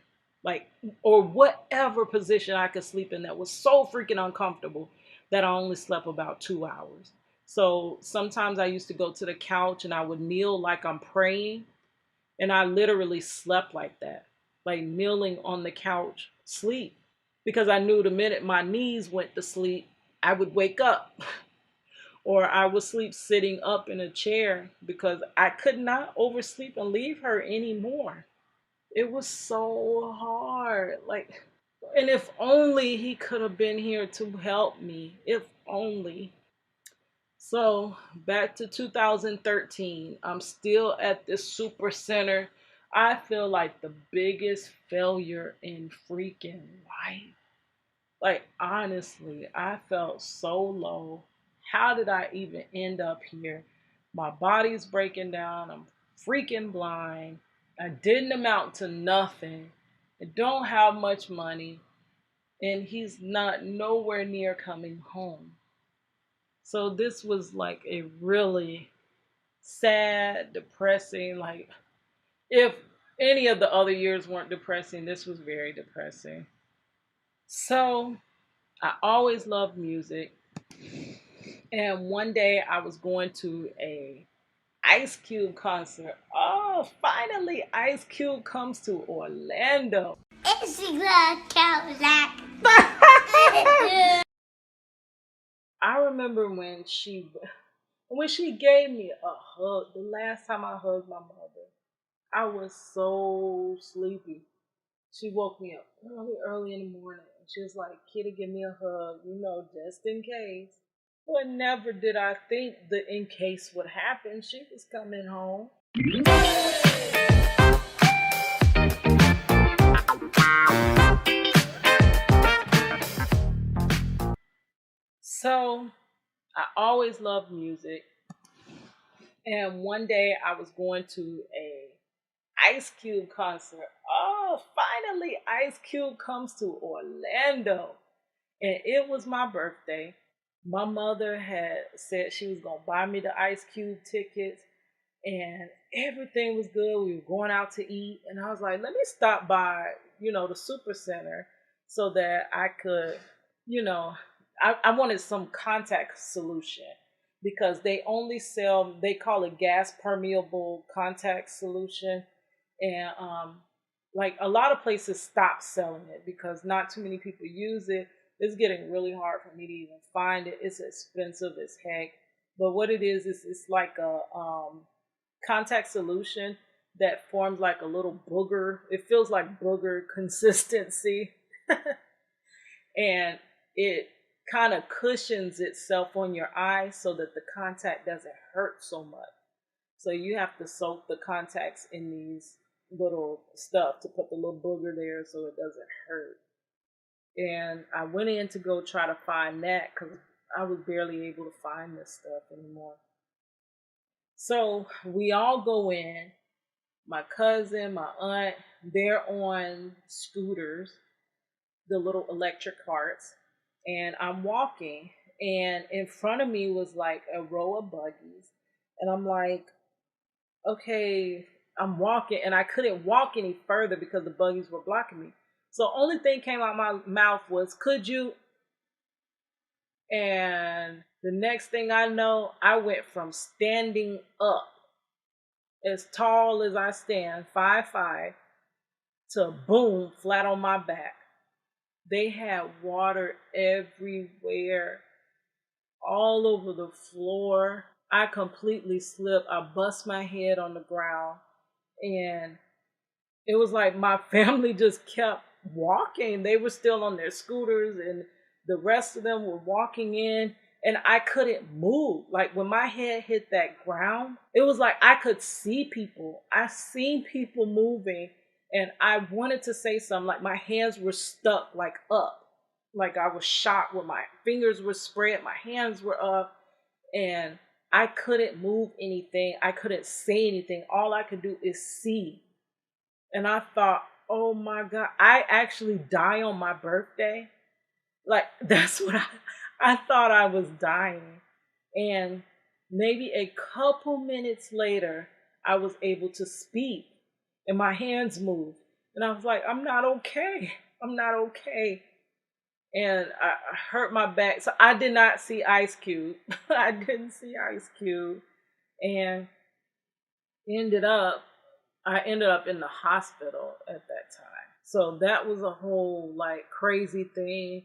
like, or whatever position I could sleep in that was so freaking uncomfortable that I only slept about 2 hours. So sometimes I used to go to the couch and I would kneel like I'm praying, and I literally slept like that, like kneeling on the couch, sleep, because I knew the minute my knees went to sleep, I would wake up. Or I would sleep sitting up in a chair because I could not oversleep and leave her anymore. It was so hard. Like, and if only he could have been here to help me. If only. So, back to 2013. I'm still at this super center. I feel like the biggest failure in freaking life. Like, honestly, I felt so low. How did I even end up here? My body's breaking down. I'm freaking blind. I didn't amount to nothing. I don't have much money. And he's not nowhere near coming home. So, this was like a really sad, depressing, like, if any of the other years weren't depressing, this was very depressing. So, I always loved music. And one day I was going to a Ice Cube concert. Oh, finally Ice Cube comes to Orlando. It's Kadlac. I remember when she gave me a hug, the last time I hugged my mother, I was so sleepy. She woke me up early in the morning. And she was like, Kitty, give me a hug, just in case. But never did I think that in case what happened, she was coming home. So I always loved music. And one day I was going to a Ice Cube concert. Oh, finally Ice Cube comes to Orlando. And it was my birthday. My mother had said she was going to buy me the Ice Cube tickets, and everything was good. We were going out to eat, and I was like, let me stop by, the super center so that I could, you know, I wanted some contact solution because they only sell, they call it gas permeable contact solution. And like a lot of places stop selling it because not too many people use it. It's getting really hard for me to even find it. It's expensive as heck. But what it is it's like a contact solution that forms like a little booger. It feels like booger consistency. And it kind of cushions itself on your eye so that the contact doesn't hurt so much. So you have to soak the contacts in these little stuff to put the little booger there so it doesn't hurt. And I went in to go try to find that because I was barely able to find this stuff anymore. So we all go in. My cousin, my aunt, they're on scooters, the little electric carts, and I'm walking. and in front of me was like a row of buggies. And I'm like, okay, I'm walking, and I couldn't walk any further because the buggies were blocking me. So only thing came out my mouth was, "Could you?" And the next thing I know, I went from standing up as tall as I stand, 5'5", to boom, flat on my back. They had water everywhere, all over the floor. I completely slipped. I bust my head on the ground, and it was like my family just kept walking. They were still on their scooters, and the rest of them were walking in, and I couldn't move. Like when my head hit that ground, it was like I could see people. I seen people moving, and I wanted to say something. Like my hands were stuck like up. Like I was shot where my fingers were spread, my hands were up, and I couldn't move anything. I couldn't say anything. All I could do is see. And I thought, oh my God, I actually die on my birthday. Like that's what I thought I was dying. And maybe a couple minutes later, I was able to speak and my hands moved. And I was like, I'm not okay. I'm not okay. And I hurt my back. So I did not see Ice Cube. I didn't see Ice Cube. And ended up I ended up in the hospital at that time. So that was a whole like crazy thing.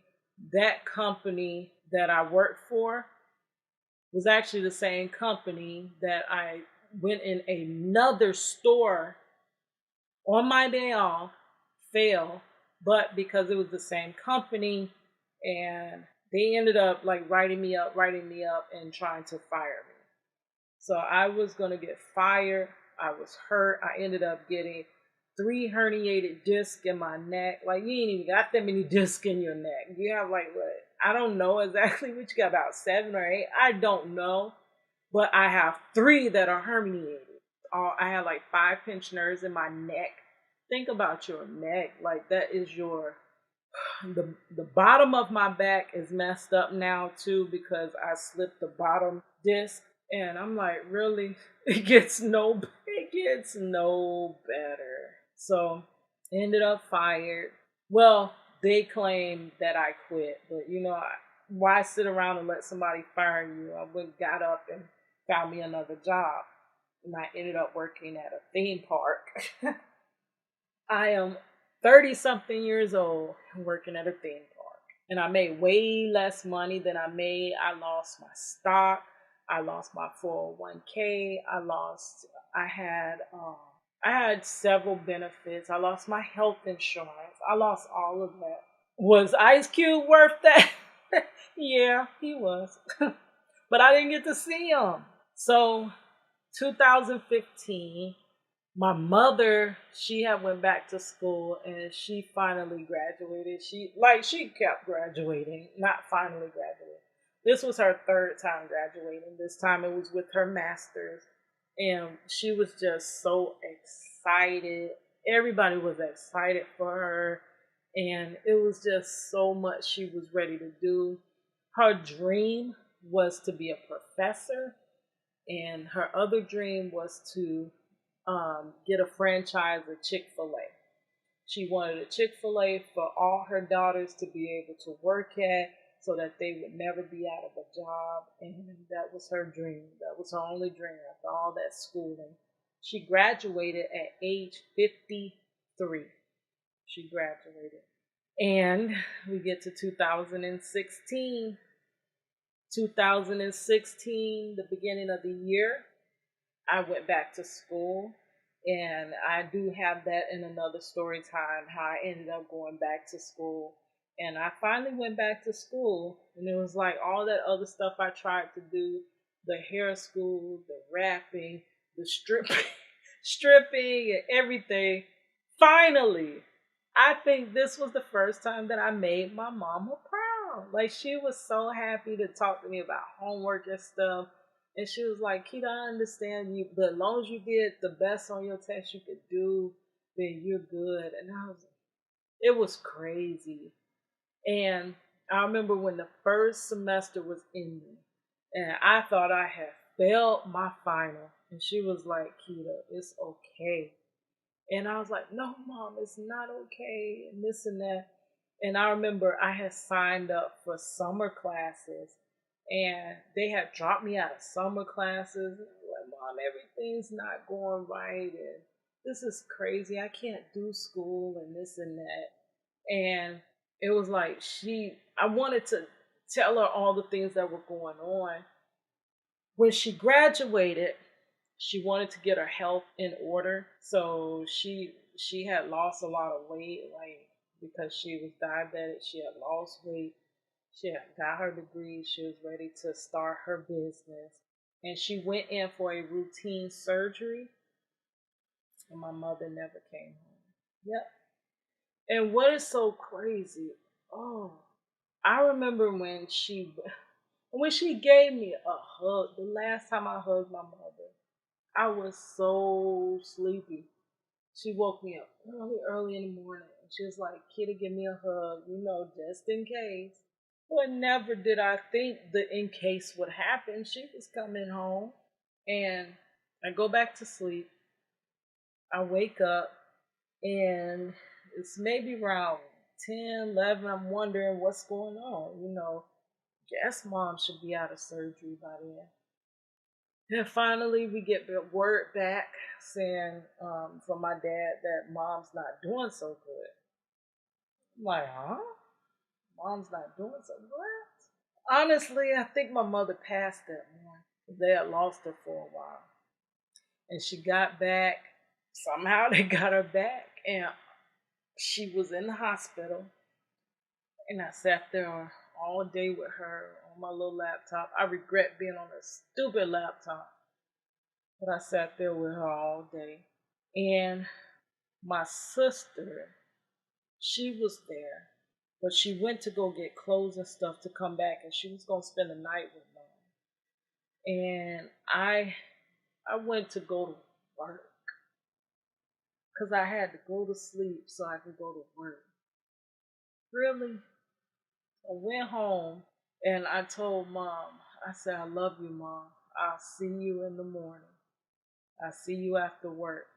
That company that I worked for was actually the same company that I went in another store on my day off, failed, but because it was the same company, and they ended up like writing me up and trying to fire me. So I was going to get fired. I was hurt. I ended up getting 3 herniated discs in my neck. Like, you ain't even got that many discs in your neck. You have like what? I don't know exactly what you got, about 7 or 8. I don't know. But I have 3 that are herniated. I had like 5 pinched nerves in my neck. Think about your neck. Like that is your the bottom of my back is messed up now too because I slipped the bottom disc, and I'm like, really? It gets no better. So ended up fired. Well, they claimed that I quit, but why sit around and let somebody fire you? I went got up and found me another job, and I ended up working at a theme park. I am 30 something years old and working at a theme park. And I made way less money than I made. I lost my stock. I lost my 401k. I had I had several benefits. I lost my health insurance. I lost all of that. Was Ice Cube worth that? Yeah, he was. But I didn't get to see him. So 2015, my mother, she had went back to school and she finally graduated. She kept graduating, not finally graduating. This was her 3rd time graduating. This time it was with her master's, and she was just so excited. Everybody was excited for her, and it was just so much she was ready to do. Her dream was to be a professor, and her other dream was to get a franchise of Chick-fil-A. She wanted a Chick-fil-A for all her daughters to be able to work at so that they would never be out of a job. And that was her dream. That was her only dream after all that schooling. She graduated at age 53. She graduated. And we get to 2016. 2016, the beginning of the year, I went back to school, and I do have that in another story time, how I ended up going back to school. And I finally went back to school, and it was like all that other stuff I tried to do, the hair school, the rapping, the stripping and everything. Finally, I think this was the first time that I made my mama proud. Like, she was so happy to talk to me about homework and stuff. And she was like, Keita, I understand you, but as long as you did the best on your test you could do, then you're good. And it was crazy. And I remember when the first semester was ending, and I thought I had failed my final. And she was like, Keita, it's okay. And I was like, no, mom, it's not okay, and this and that. And I remember I had signed up for summer classes, and they had dropped me out of summer classes. And I was like, mom, everything's not going right, and this is crazy. I can't do school and this and that. And it was like I wanted to tell her all the things that were going on. When she graduated, she wanted to get her health in order. So she had lost a lot of weight, like because she was diabetic, she had lost weight. She had got her degree, she was ready to start her business. And she went in for a routine surgery, and my mother never came home. Yep. And what is so crazy? Oh, I remember when she gave me a hug, the last time I hugged my mother, I was so sleepy. She woke me up early in the morning. And she was like, Kitty, give me a hug, just in case. But never did I think the in case would happen. She was coming home. And I go back to sleep. I wake up, and it's maybe around 10, 11. I'm wondering what's going on. Guess mom should be out of surgery by then. And finally, we get the word back saying from my dad that mom's not doing so good. I'm like, huh? Mom's not doing so good? Honestly, I think my mother passed that morning. They had lost her for a while. And she got back. Somehow they got her back. And she was in the hospital. And I sat there all day with her on my little laptop. I regret being on a stupid laptop. But I sat there with her all day. And my sister, she was there, but she went to go get clothes and stuff to come back, and she was gonna spend the night with mom. And I went to go to work because I had to go to sleep so I could go to work. Really? I went home and I told mom, I said, I love you, mom. I'll see you in the morning. I'll see you after work.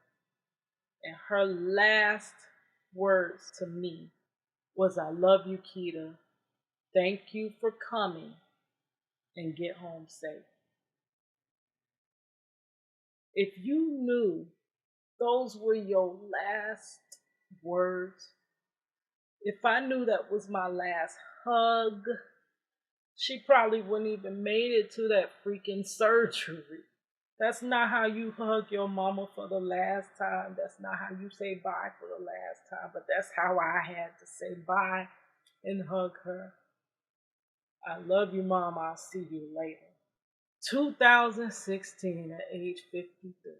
And her last words to me was, I love you, Keita. Thank you for coming, and get home safe. If you knew those were your last words, if I knew that was my last hug, she probably wouldn't even made it to that freaking surgery. That's not how you hug your mama for the last time. That's not how you say bye for the last time. But that's how I had to say bye and hug her. I love you, mom. I'll see you later. 2016 at age 53.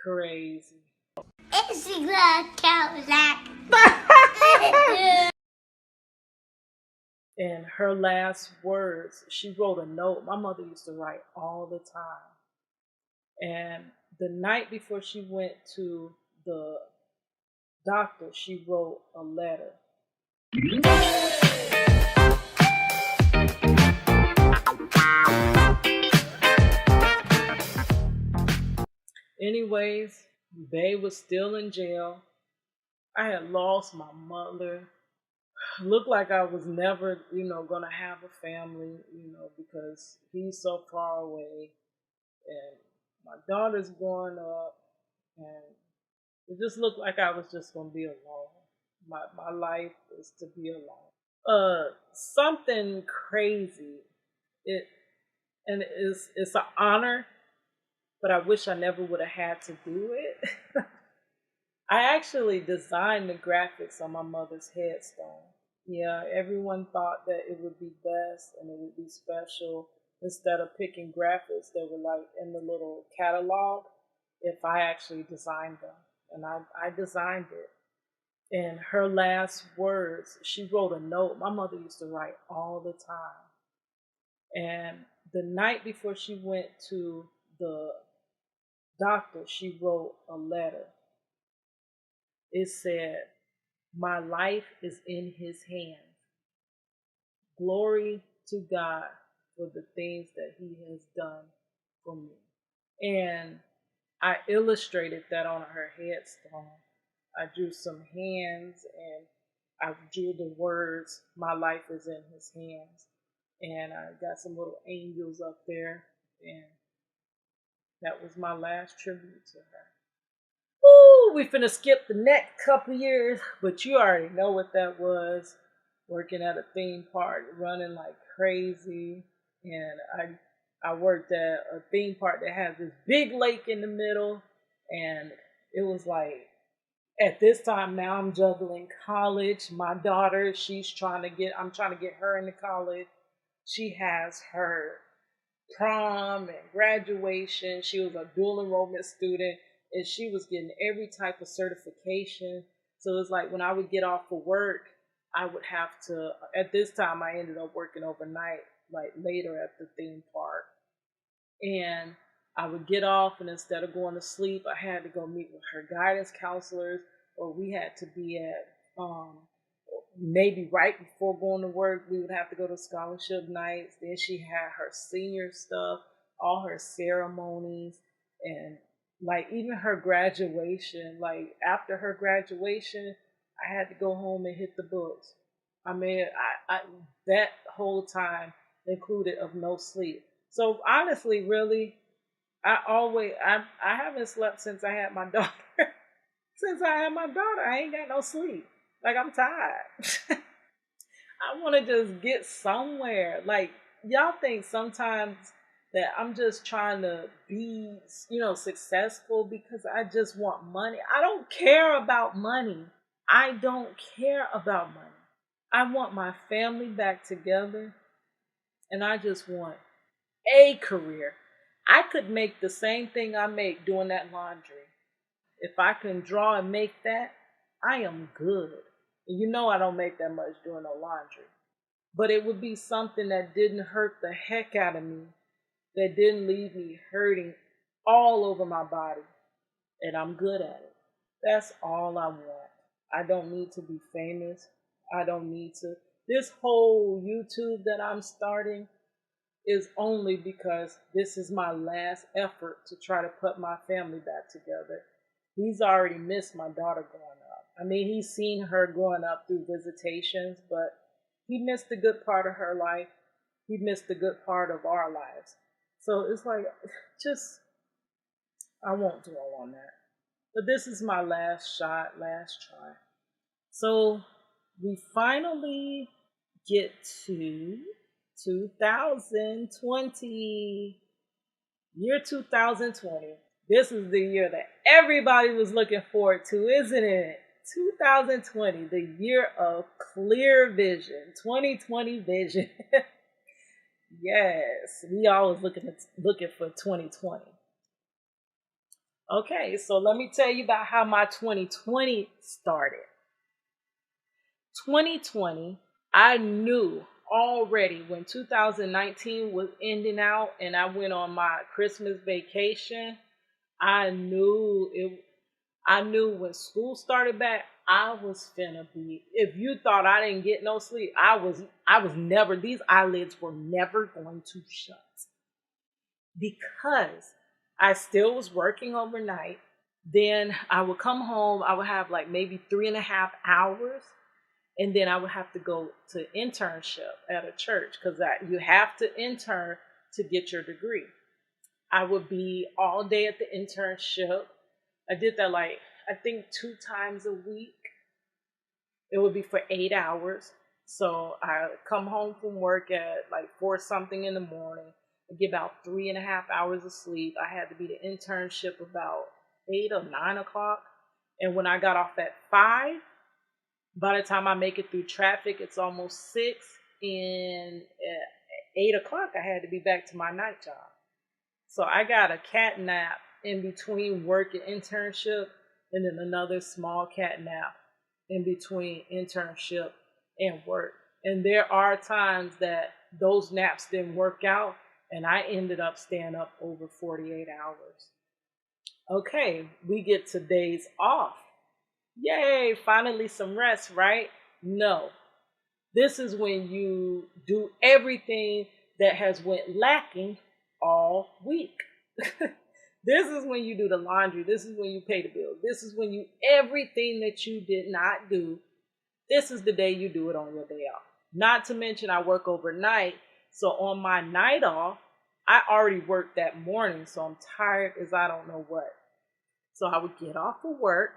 Crazy. It's a Kadlac. And her last words, she wrote a note. My mother used to write all the time. And the night before she went to the doctor, she wrote a letter. Anyways, Bae was still in jail. I had lost my mother. Looked like I was never, gonna have a family, because he's so far away. And my daughter's growing up, and it just looked like I was just gonna be alone. My life is to be alone. Something crazy. It's an honor, but I wish I never would have had to do it. I actually designed the graphics on my mother's headstone. Yeah, everyone thought that it would be best and it would be special instead of picking graphics that were like in the little catalog if I actually designed them. And I designed it. And her last words, she wrote a note. My mother used to write all the time. And the night before she went to the doctor, she wrote a letter. It said, my life is in his hands. Glory to God for the things that He has done for me. And I illustrated that on her headstone. I drew some hands and I drew the words, "My life is in His hands." And I got some little angels up there. And that was my last tribute to her. Woo, we finna skip the next couple years, but you already know what that was. Working at a theme park, running like crazy, and I worked at a theme park that has this big lake in the middle, and it was like at this time now I'm juggling college. My daughter, I'm trying to get her into college. She has her prom and graduation. She was a dual enrollment student and she was getting every type of certification. So it's like when I would get off for work, I would have to, at this time, I ended up working overnight, like later at the theme park. And I would get off, and instead of going to sleep, I had to go meet with her guidance counselors, or we had to be at maybe right before going to work, we would have to go to scholarship nights. Then she had her senior stuff, all her ceremonies, and like even her graduation. Like after her graduation, I had to go home and hit the books. I mean, I that whole time included of no sleep. So honestly, really, I haven't slept since I had my daughter. Since I had my daughter, I ain't got no sleep. Like I'm tired. I want to just get somewhere. Like y'all think sometimes that I'm just trying to be, successful because I just want money. I don't care about money. I don't care about money. I want my family back together and I just want a career. I could make the same thing I make doing that laundry. If I can draw and make that, I am good. And you know I don't make that much doing no laundry. But it would be something that didn't hurt the heck out of me, that didn't leave me hurting all over my body. And I'm good at it. That's all I want. I don't need to be famous. I don't need to. This whole YouTube that I'm starting is only because this is my last effort to try to put my family back together. He's already missed my daughter growing up. I mean, he's seen her growing up through visitations, but he missed the good part of her life. He missed the good part of our lives. So it's like, just, I won't dwell on that. But this is my last shot, last try. So we finally get to 2020. Year 2020. This is the year that everybody was looking forward to, isn't it? 2020, the year of clear vision, 2020 vision. Yes, we always looking for 2020. Okay, so let me tell you about how my 2020 started. 2020, I knew already when 2019 was ending out and I went on my Christmas vacation. I knew when school started back, I was finna be. If you thought I didn't get no sleep, I was never, these eyelids were never going to shut because I still was working overnight. Then I would come home, I would have like maybe 3.5 hours, and then I would have to go to internship at a church because you have to intern to get your degree. I would be all day at the internship. I did that like I think 2 times a week. It would be for 8 hours. So I come home from work at like 4 something in the morning. I get about 3.5 hours of sleep. I had to be the internship about 8 or 9 o'clock. And when I got off at 5, by the time I make it through traffic, it's almost 6. And at 8 o'clock, I had to be back to my night job. So I got a cat nap in between work and internship, and then another small cat nap in between internship and work. And there are times that those naps didn't work out, and I ended up staying up over 48 hours. Okay, we get to days off. Yay, finally some rest, right? No. This is when you do everything that has went lacking all week. This is when you do the laundry. This is when you pay the bill. This is when you everything that you did not do. This is the day you do it on your day off. Not to mention I work overnight. So on my night off, I already worked that morning. So I'm tired as I don't know what. So I would get off of work.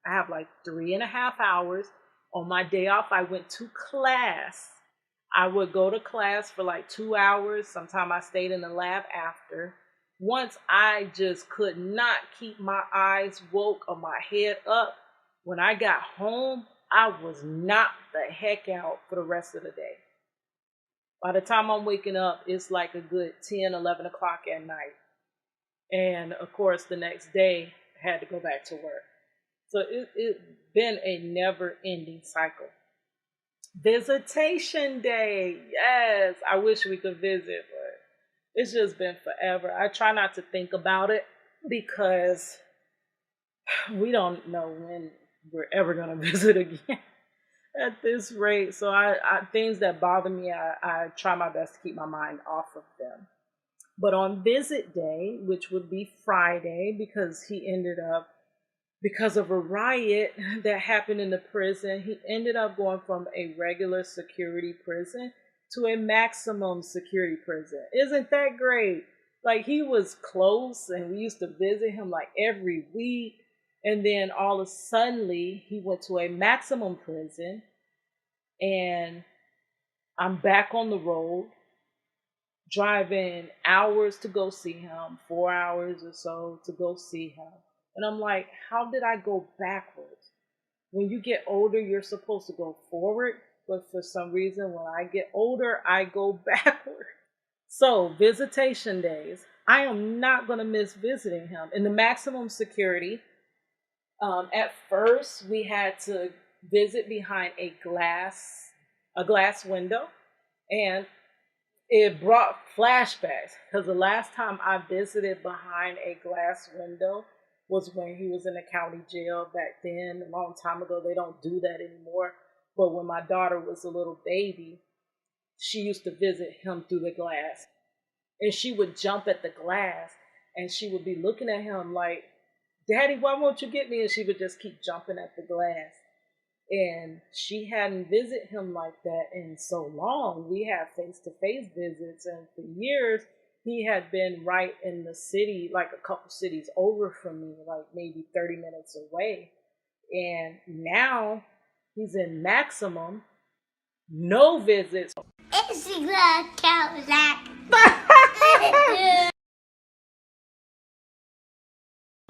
I have like 3.5 hours. On my day off, I went to class. I would go to class for like 2 hours. Sometimes I stayed in the lab after. Once I just could not keep my eyes woke or my head up, when I got home, I was knocked the heck out for the rest of the day. By the time I'm waking up, it's like a good 10, 11 o'clock at night. And of course, the next day, I had to go back to work. So it's been a never ending cycle. Visitation day. Yes, I wish we could visit, but it's just been forever. I try not to think about it because we don't know when we're ever going to visit again at this rate. So things that bother me, I try my best to keep my mind off of them. But on visit day, which would be Friday, because of a riot that happened in the prison, he ended up going from a regular security prison to a maximum security prison. Isn't that great? Like, he was close and we used to visit him like every week. And then all of a sudden he went to a maximum prison, and I'm back on the road driving hours to go see him, 4 hours or so to go see him. And I'm like, how did I go backwards? When you get older, you're supposed to go forward. But for some reason, when I get older, I go backward. So visitation days, I am not going to miss visiting him. In the maximum security, at first we had to visit behind a glass window. And it brought flashbacks because the last time I visited behind a glass window was when he was in the county jail back then, a long time ago. They don't do that anymore. But when my daughter was a little baby, she used to visit him through the glass. And she would jump at the glass and she would be looking at him like, Daddy, why won't you get me? And she would just keep jumping at the glass. And she hadn't visited him like that in so long. We had face-to-face visits, and for years he had been right in the city, like a couple cities over from me, like maybe 30 minutes away. And now he's in maximum, no visits. It's Kadlac.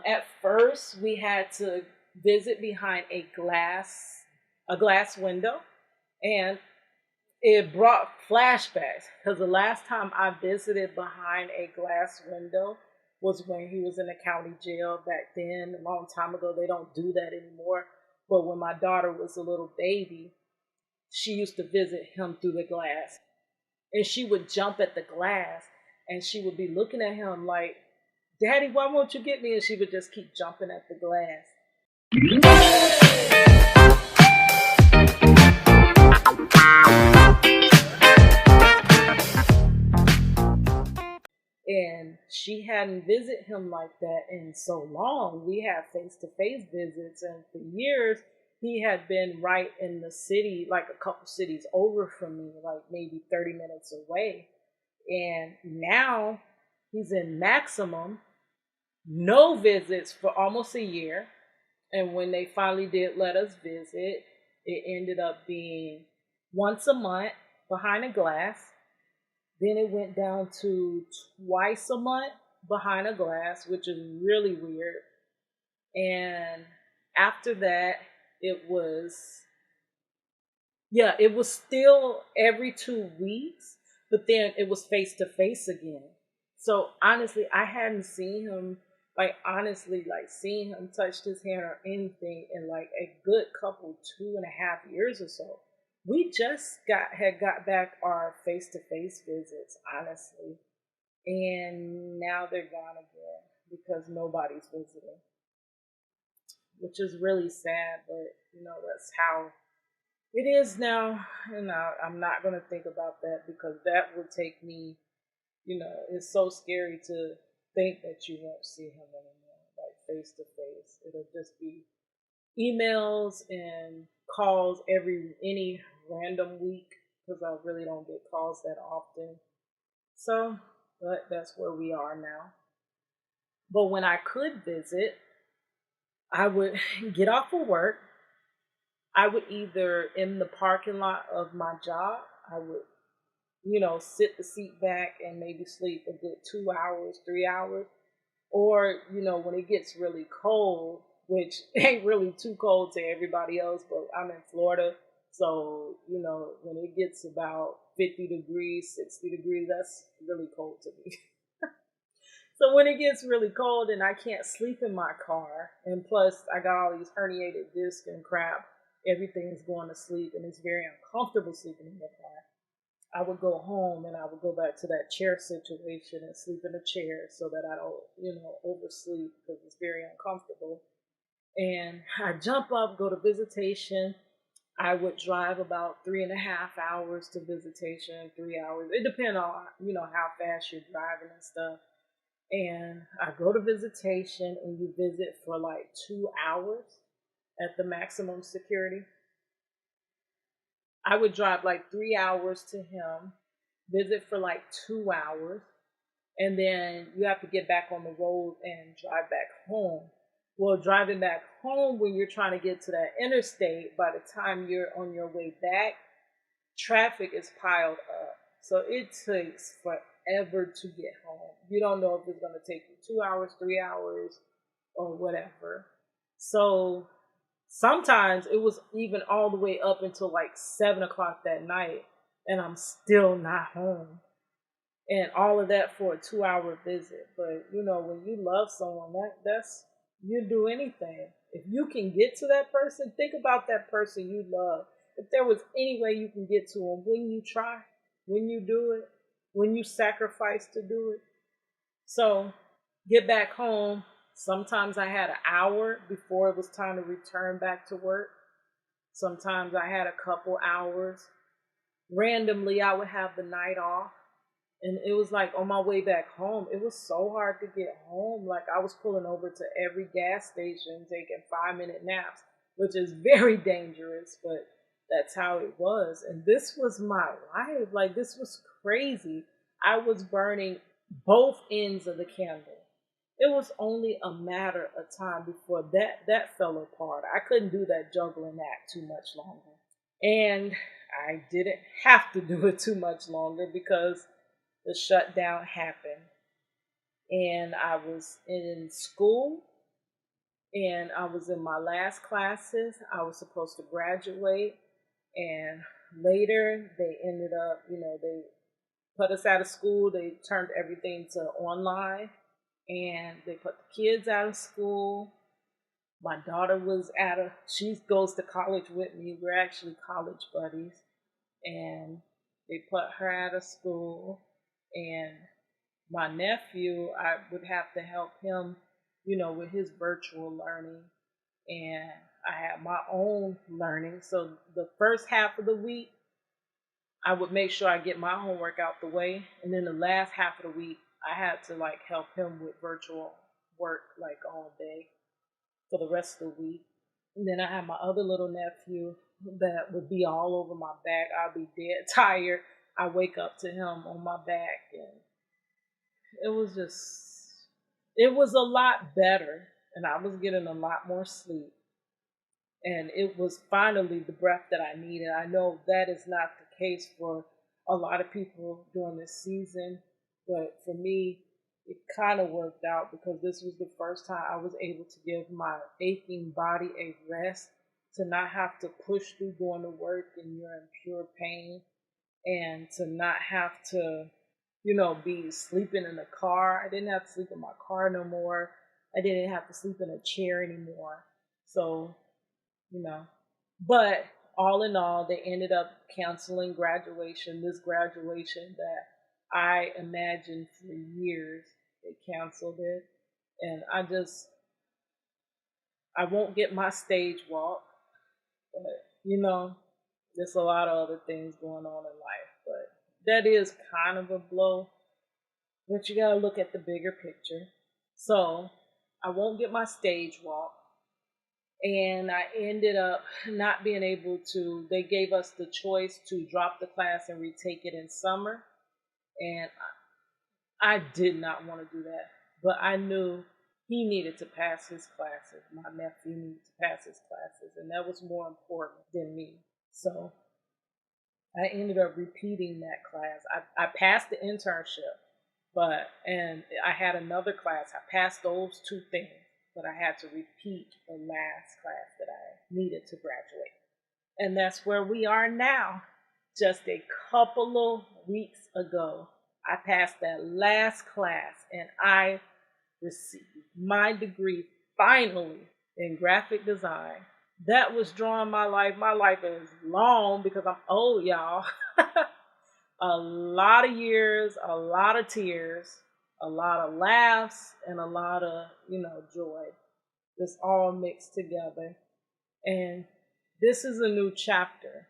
At first, we had to visit behind a glass window, and it brought flashbacks because the last time I visited behind a glass window was when he was in the county jail back then, a long time ago. They don't do that anymore. But when my daughter was a little baby, she used to visit him through the glass. And she would jump at the glass and she would be looking at him like, Daddy, why won't you get me? And she would just keep jumping at the glass. And she hadn't visited him like that in so long. We had face-to-face visits, and for years he had been right in the city, like a couple cities over from me, like maybe 30 minutes away. And now he's in maximum, no visits for almost a year. And when they finally did let us visit, it ended up being once a month behind a glass. Then it went down to twice a month behind a glass, which is really weird. And after that, it was still every 2 weeks, but then it was face to face again. So honestly, I hadn't seen him, seeing him touch his hand or anything in like a good couple 2.5 years or so. We just got back our face to face visits, honestly, and now they're gone again because nobody's visiting, which is really sad. But that's how It is now, and I'm not going to think about that because that would take me, it's so scary to think that you won't see him anymore, like face to face. It'll just be emails and calls any random week because I really don't get calls that often. So, but that's where we are now. But when I could visit, I would get off of work. I would either in the parking lot of my job, I would, sit the seat back and maybe sleep a good 2 hours, 3 hours. Or, when it gets really cold, which ain't really too cold to everybody else, but I'm in Florida. So, when it gets about 50 degrees, 60 degrees, that's really cold to me. So when it gets really cold and I can't sleep in my car, and plus I got all these herniated discs and crap, everything's going to sleep and it's very uncomfortable sleeping in the car. I would go home and I would go back to that chair situation and sleep in a chair so that I don't, oversleep because it's very uncomfortable. And I jump up, go to visitation. I would drive about 3.5 hours to visitation, 3 hours. It depends on, how fast you're driving and stuff. And I go to visitation and you visit for like 2 hours at the maximum security. I would drive like 3 hours to him, visit for like 2 hours, and then you have to get back on the road and drive back home. Well, driving back home when you're trying to get to that interstate, by the time you're on your way back, traffic is piled up. So it takes forever to get home. You don't know if it's going to take you 2 hours, 3 hours, or whatever. So sometimes it was even all the way up until like 7 o'clock that night, and I'm still not home. And all of that for a 2 hour visit. But when you love someone, that's you do anything. If you can get to that person, think about that person you love. If there was any way you can get to them, wouldn't you try? Wouldn't you do it? Wouldn't you sacrifice to do it? So get back home. Sometimes I had an hour before it was time to return back to work. Sometimes I had a couple hours. Randomly, I would have the night off. And it was like on my way back home, it was so hard to get home. Like I was pulling over to every gas station, taking 5-minute naps, which is very dangerous, but that's how it was. And this was my life. Like this was crazy. I was burning both ends of the candle. It was only a matter of time before that fell apart. I couldn't do that juggling act too much longer. And I didn't have to do it too much longer because the shutdown happened. And I was in school and I was in my last classes. I was supposed to graduate. And later they ended up, they put us out of school. They turned everything to online and they put the kids out of school. My daughter she goes to college with me. We're actually college buddies. And they put her out of school. And my nephew, I would have to help him, with his virtual learning. And I had my own learning. So the first half of the week, I would make sure I get my homework out the way. And then the last half of the week, I had to like help him with virtual work like all day for the rest of the week. And then I had my other little nephew that would be all over my back. I'd be dead tired. I wake up to him on my back, and it was just, it was a lot better. And I was getting a lot more sleep. And it was finally the breath that I needed. I know that is not the case for a lot of people during this season, but for me, it kind of worked out because this was the first time I was able to give my aching body a rest, to not have to push through going to work and you're in pure pain, and to not have to, be sleeping in the car. I didn't have to sleep in my car no more. I didn't have to sleep in a chair anymore. So, you know, but all in all, they ended up canceling graduation, this graduation that I imagined for years. They canceled it. And I won't get my stage walk, but, There's a lot of other things going on in life, but that is kind of a blow. But you gotta look at the bigger picture. So I won't get my stage walk. And I ended up not being able to. They gave us the choice to drop the class and retake it in summer. And I did not want to do that. But I knew he needed to pass his classes. My nephew needed to pass his classes. And that was more important than me. So I ended up repeating that class. I passed the internship, and I had another class. I passed those two things, but I had to repeat the last class that I needed to graduate. And that's where we are now. Just a couple of weeks ago, I passed that last class and I received my degree finally in graphic design. That was drawing my life. My life is long because I'm old, y'all. A lot of years, a lot of tears, a lot of laughs, and a lot of, joy. Just all mixed together. And this is a new chapter.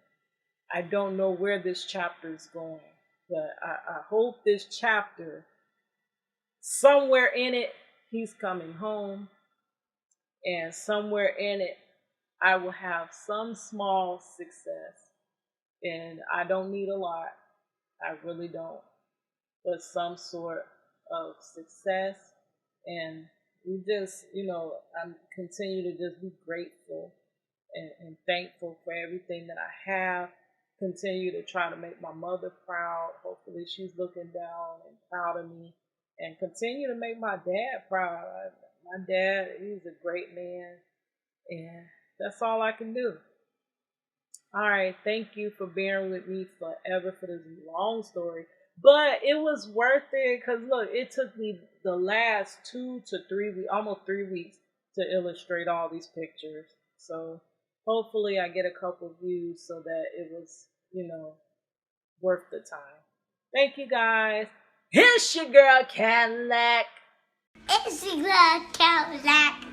I don't know where this chapter is going, but I hope this chapter, somewhere in it, he's coming home. And somewhere in it, I will have some small success. And I don't need a lot. I really don't. But some sort of success. And we just, I continue to just be grateful and thankful for everything that I have. Continue to try to make my mother proud. Hopefully she's looking down and proud of me. And continue to make my dad proud. My dad, he's a great man. And that's all I can do. All right, thank you for bearing with me forever for this long story. But it was worth it because look, it took me the last 2 to 3 weeks, almost 3 weeks, to illustrate all these pictures. So hopefully I get a couple views so that it was, worth the time. Thank you guys. It's your girl Kadlac. It's your girl Kadlac.